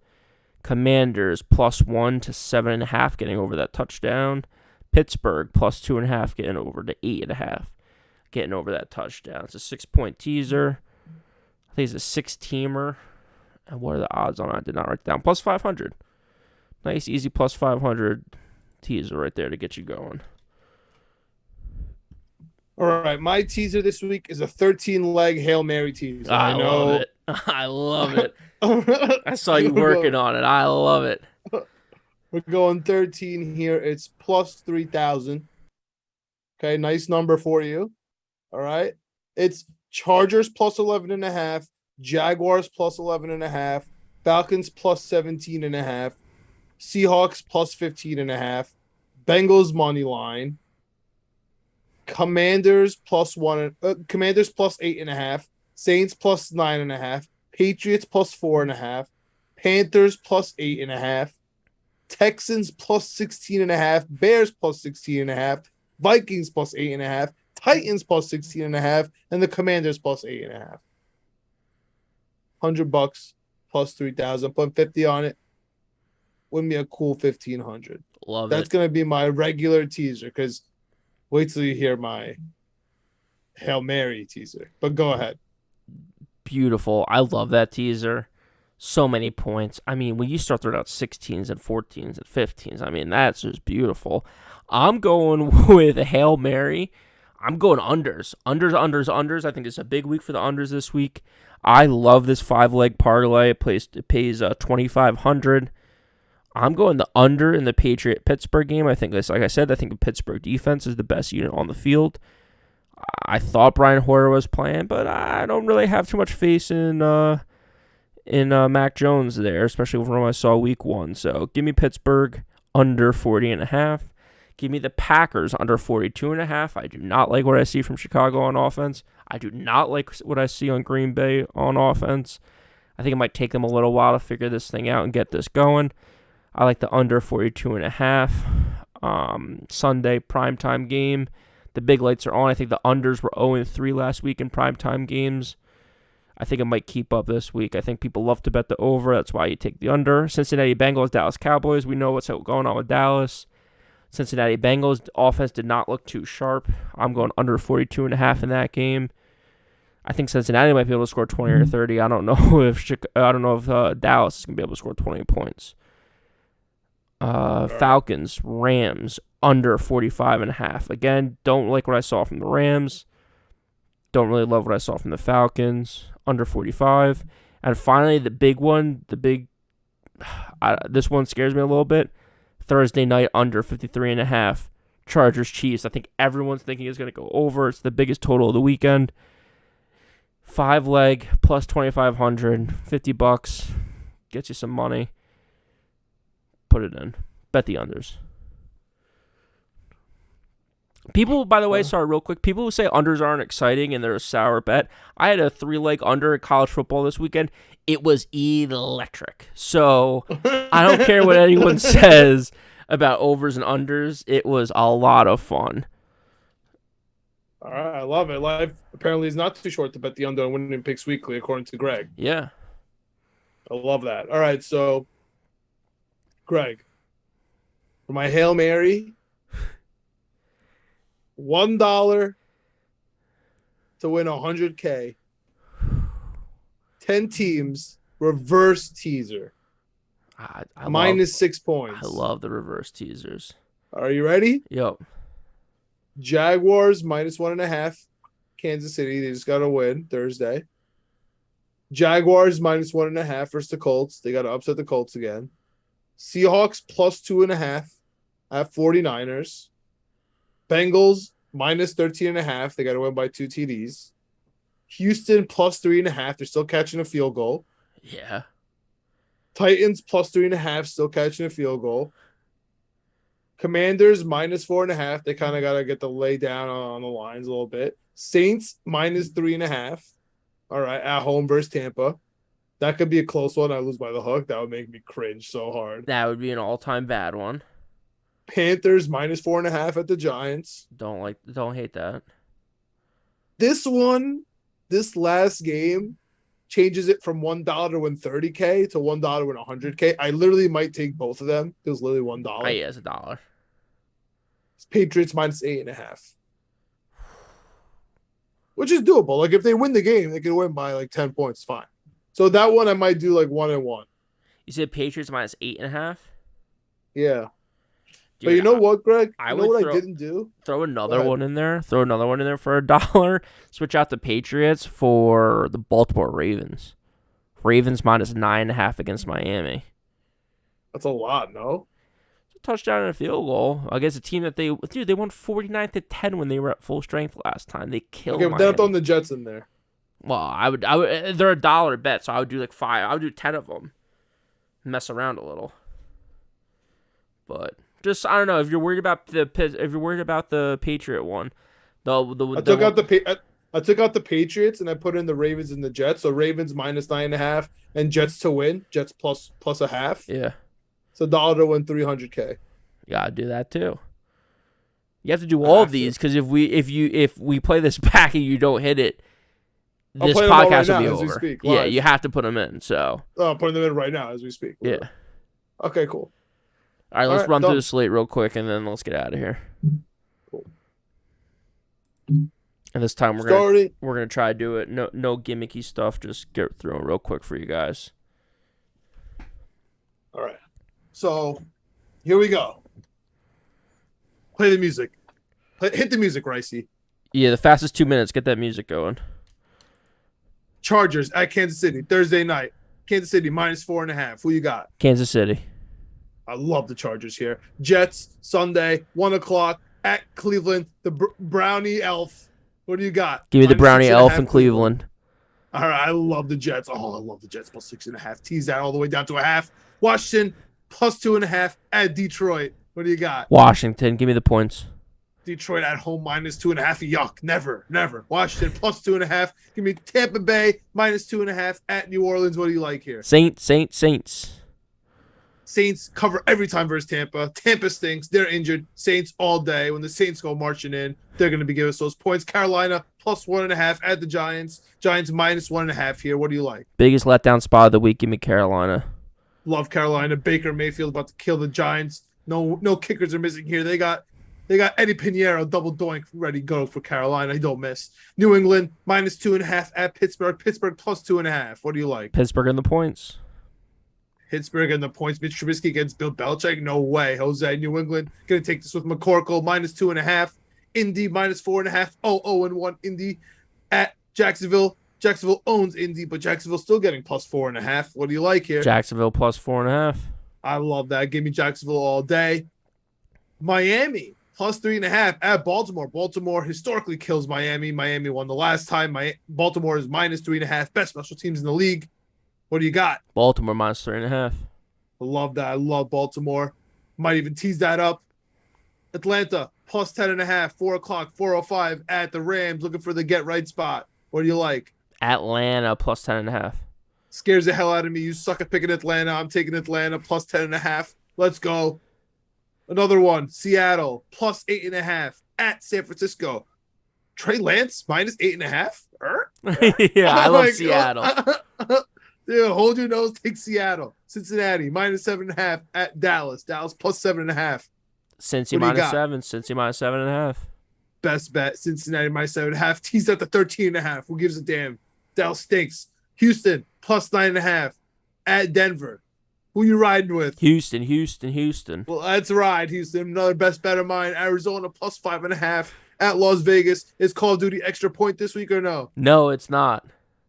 Commanders +1 to 7.5 getting over that touchdown. Pittsburgh +2.5 getting over to 8.5 getting over that touchdown. It's a 6-point teaser. I think it's a 6-teamer. And what are the odds on it? I did not write it down. +500. Nice, easy +500 teaser right there to get you going. All right, my teaser this week is a 13-leg Hail Mary teaser. I love it. I love it. I saw you working on it. I love it. We're going 13 here. It's +3,000. Okay, nice number for you. All right. It's Chargers +11.5, Jaguars +11.5, Falcons +17.5, Seahawks +15.5, Bengals money line, Commanders Commanders +8.5, Saints +9.5, Patriots +4.5, Panthers +8.5, Texans +16.5, Bears +16.5, Vikings +8.5, Titans +16.5, and the Commanders +8.5. $100 +3,000. Put 50 on it. Win me a cool 1,500. Love That's gonna be my regular teaser. Because wait till you hear my Hail Mary teaser. But go ahead. Beautiful. I love that teaser. So many points. I mean, when you start throwing out 16s and 14s and 15s, I mean, that's just beautiful. I'm going with a Hail Mary. I'm going unders. Unders. I think it's a big week for the unders this week. I love this 5-leg parlay. It pays $2,500. I'm going the under in the Patriot-Pittsburgh game. I think, like I said, I think the Pittsburgh defense is the best unit on the field. I thought Brian Hoyer was playing, but I don't really have too much faith in Mac Jones there, especially from what I saw week 1. So give me Pittsburgh under 40.5. Give me the Packers under 42.5. I do not like what I see from Chicago on offense. I do not like what I see on Green Bay on offense. I think it might take them a little while to figure this thing out and get this going. I like the under 42.5. Sunday primetime game. The big lights are on. I think the unders were 0-3 last week in primetime games. I think it might keep up this week. I think people love to bet the over. That's why you take the under. Cincinnati Bengals, Dallas Cowboys. We know what's going on with Dallas. Cincinnati Bengals offense did not look too sharp. I'm going under 42.5 in that game. I think Cincinnati might be able to score 20 or 30. I don't know if Dallas is going to be able to score 20 points. Falcons, Rams, under 45.5. Again, don't like what I saw from the Rams. Don't really love what I saw from the Falcons. Under 45. And finally, the big one. This one scares me a little bit. Thursday night, under 53.5. Chargers, Chiefs. I think everyone's thinking it's going to go over. It's the biggest total of the weekend. 5-leg plus 2,500. $50. Gets you some money. Put it in. Bet the unders. People, by the way, sorry, real quick. People who say unders aren't exciting and they're a sour bet. I had a 3-leg under in college football this weekend. It was electric. So I don't care what anyone says about overs and unders. It was a lot of fun. All right, I love it. Life apparently is not too short to bet the under on winning picks weekly, according to Greg. Yeah. I love that. All right, so Greg, for my Hail Mary, $1 to win 100K. 10 teams, reverse teaser. Minus 6 points. I love the reverse teasers. Are you ready? Yep. Jaguars minus 1.5. Kansas City, they just got to win Thursday. Jaguars minus 1.5 versus the Colts. They got to upset the Colts again. Seahawks plus 2.5 at 49ers. Bengals minus 13.5. They got to win by 2 TDs. Houston plus 3.5. They're still catching a field goal. Yeah. Titans plus 3.5. Still catching a field goal. Commanders minus 4.5. They kind of got to get the lay down on the lines a little bit. Saints minus 3.5. All right, at home versus Tampa. That could be a close one. I lose by the hook. That would make me cringe so hard. That would be an all-time bad one. Panthers minus 4.5 at the Giants. Don't hate that. This last game changes it from $1 to win 30K to $1 to win 100K. I literally might take both of them. It was literally $1. Oh, yeah, it's $1. It's Patriots minus 8.5. Which is doable. Like, if they win the game, they can win by like 10 points. Fine. So that one I might do like 1-1. You said Patriots minus 8.5? Yeah. Dude, but you know what, Greg? I didn't do? Throw another one in there. Throw another one in there for $1. Switch out the Patriots for the Baltimore Ravens. Ravens minus 9.5 against Miami. That's a lot, no? It's a touchdown and a field goal against a team that they won 49-10 when they were at full strength last time. They killed Miami. Okay, but then I'm throwing the Jets in there. Well, I would. They're $1 bet, so I would do like 5. I would do 10 of them. Mess around a little, but just I don't know if you're worried about the Patriot one. I took out the Patriots and I put in the Ravens and the Jets. So Ravens minus 9.5 and Jets to win. Jets plus a half. Yeah, it's $1 to win 300K. You gotta do that too. You have to do all of these because if we play this back and you don't hit it, this podcast will be over. Yeah, you have to put them in. So I'm putting them in right now as we speak. Yeah. Okay, cool. All right, let's run through the slate real quick and then let's get out of here. Cool. And this time we're gonna try to do it. No gimmicky stuff. Just get through it real quick for you guys. All right. So here we go. Play the music. Hit the music, Raisi. Yeah, the fastest 2 minutes. Get that music going. Chargers at Kansas City Thursday night. Kansas City minus 4.5. Who you got? Kansas City. I love the Chargers here. Jets Sunday 1:00 at Cleveland. The Brownie Elf What do you got? Give me the Minus brownie 6.5 elf in Cleveland. All right, I love the Jets. Oh, I love the Jets plus 6.5. Tease that all the way down to a half. Washington plus 2.5 at Detroit. What do you got? Washington, give me the points. Detroit at home minus 2.5. Yuck. Never. Washington plus 2.5. Give me Tampa Bay minus 2.5 at New Orleans. What do you like here? Saints. Saints cover every time versus Tampa. Tampa stinks. They're injured. Saints all day. When the Saints go marching in, they're going to be giving us those points. Carolina plus 1.5 at the Giants. Giants minus 1.5 here. What do you like? Biggest letdown spot of the week. Give me Carolina. Love Carolina. Baker Mayfield about to kill the Giants. No kickers are missing here. They got Eddie Pinheiro double doink ready to go for Carolina. He don't miss. New England minus 2.5 at Pittsburgh. Pittsburgh plus 2.5. What do you like? Pittsburgh and the points. Pittsburgh and the points. Mitch Trubisky against Bill Belichick. No way. Jose. New England going to take this with McCorkle minus 2.5. Indy minus 4.5. 0-1 Indy at Jacksonville. Jacksonville owns Indy, but Jacksonville still getting plus 4.5. What do you like here? Jacksonville plus 4.5. I love that. Give me Jacksonville all day. Miami plus 3.5 at Baltimore. Baltimore historically kills Miami. Miami won the last time. Baltimore is minus 3.5. Best special teams in the league. What do you got? Baltimore minus 3.5. I love that. I love Baltimore. Might even tease that up. Atlanta plus 10.5. 4 o'clock, 4:05 at the Rams. Looking for the get right spot. What do you like? Atlanta plus 10.5. Scares the hell out of me. You suck at picking Atlanta. I'm taking Atlanta plus 10.5. Let's go. Another one. Seattle plus 8.5 at San Francisco. Trey Lance minus 8.5. Yeah, I love Seattle. Yeah, hold your nose. Take Seattle. Cincinnati minus 7.5 at Dallas. Dallas plus 7.5. Cincy minus 7. Cincy minus 7.5. Best bet. Cincinnati minus 7.5. Teased at the 13.5. Who gives a damn? Dallas stinks. Houston plus 9.5 at Denver. Who you riding with? Houston. Well, let's ride, Houston. Another best bet of mine. Arizona plus 5.5 at Las Vegas. Is Call of Duty extra point this week or no? No, it's not.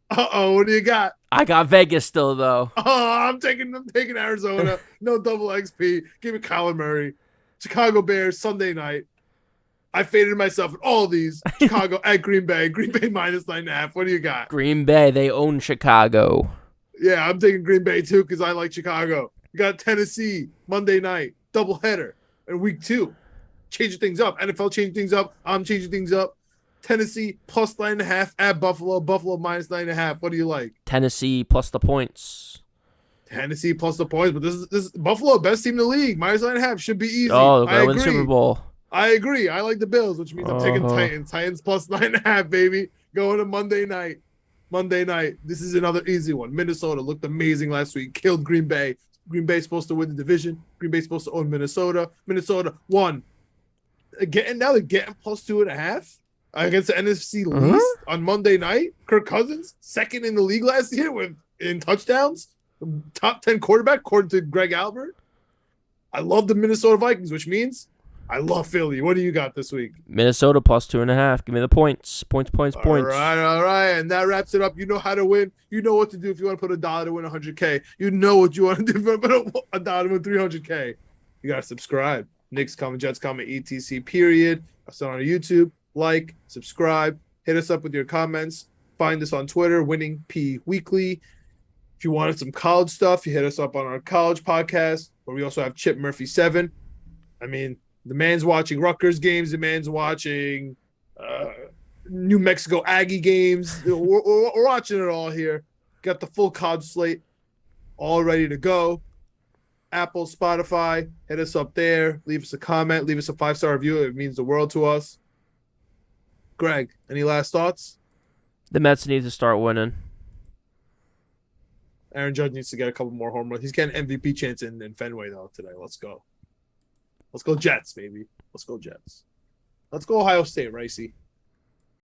Uh-oh, what do you got? I got Vegas still, though. Oh, I'm taking Arizona. No double XP. Give me Kyler Murray. Chicago Bears Sunday night. I faded myself in all of these. Chicago at Green Bay. Green Bay minus 9.5. What do you got? Green Bay, they own Chicago. Yeah, I'm taking Green Bay too because I like Chicago. You got Tennessee Monday night doubleheader in week 2. Changing things up. NFL changing things up. I'm changing things up. Tennessee plus 9.5 at Buffalo. Buffalo minus 9.5. What do you like? Tennessee plus the points. Tennessee plus the points, but this is Buffalo, best team in the league. Minus 9.5 should be easy. Oh, they're going to win the Super Bowl. I agree. I like the Bills, which means I'm taking Titans. Titans plus 9.5, baby. Going to Monday night. This is another easy one. Minnesota looked amazing last week. Killed Green Bay. Green Bay's supposed to win the division. Green Bay's supposed to own Minnesota. Minnesota won. Now they're getting plus 2.5 against the NFC least on Monday night. Kirk Cousins, second in the league last year in touchdowns. Top 10 quarterback, according to Greg Albert. I love the Minnesota Vikings, which means I love Philly. What do you got this week? Minnesota plus 2.5. Give me the points. Points. All right. And that wraps it up. You know how to win. You know what to do if you want to put $1 to win 100K. You know what you want to do if you want to put $1 to win 300K. You got to subscribe. Knicks comment, Jets comment, etc. Period. I'll start on YouTube. Like, subscribe. Hit us up with your comments. Find us on Twitter, Winning P Weekly. If you wanted some college stuff, you hit us up on our college podcast, where we also have Chip Murphy 7. I mean, the man's watching Rutgers games. The man's watching New Mexico Aggie games. We're watching it all here. Got the full college slate all ready to go. Apple, Spotify, hit us up there. Leave us a comment. Leave us a 5-star review. It means the world to us. Greg, any last thoughts? The Mets need to start winning. Aaron Judge needs to get a couple more home runs. He's getting MVP chance in Fenway, though, today. Let's go. Let's go Jets, baby. Let's go Jets. Let's go Ohio State, Raisi.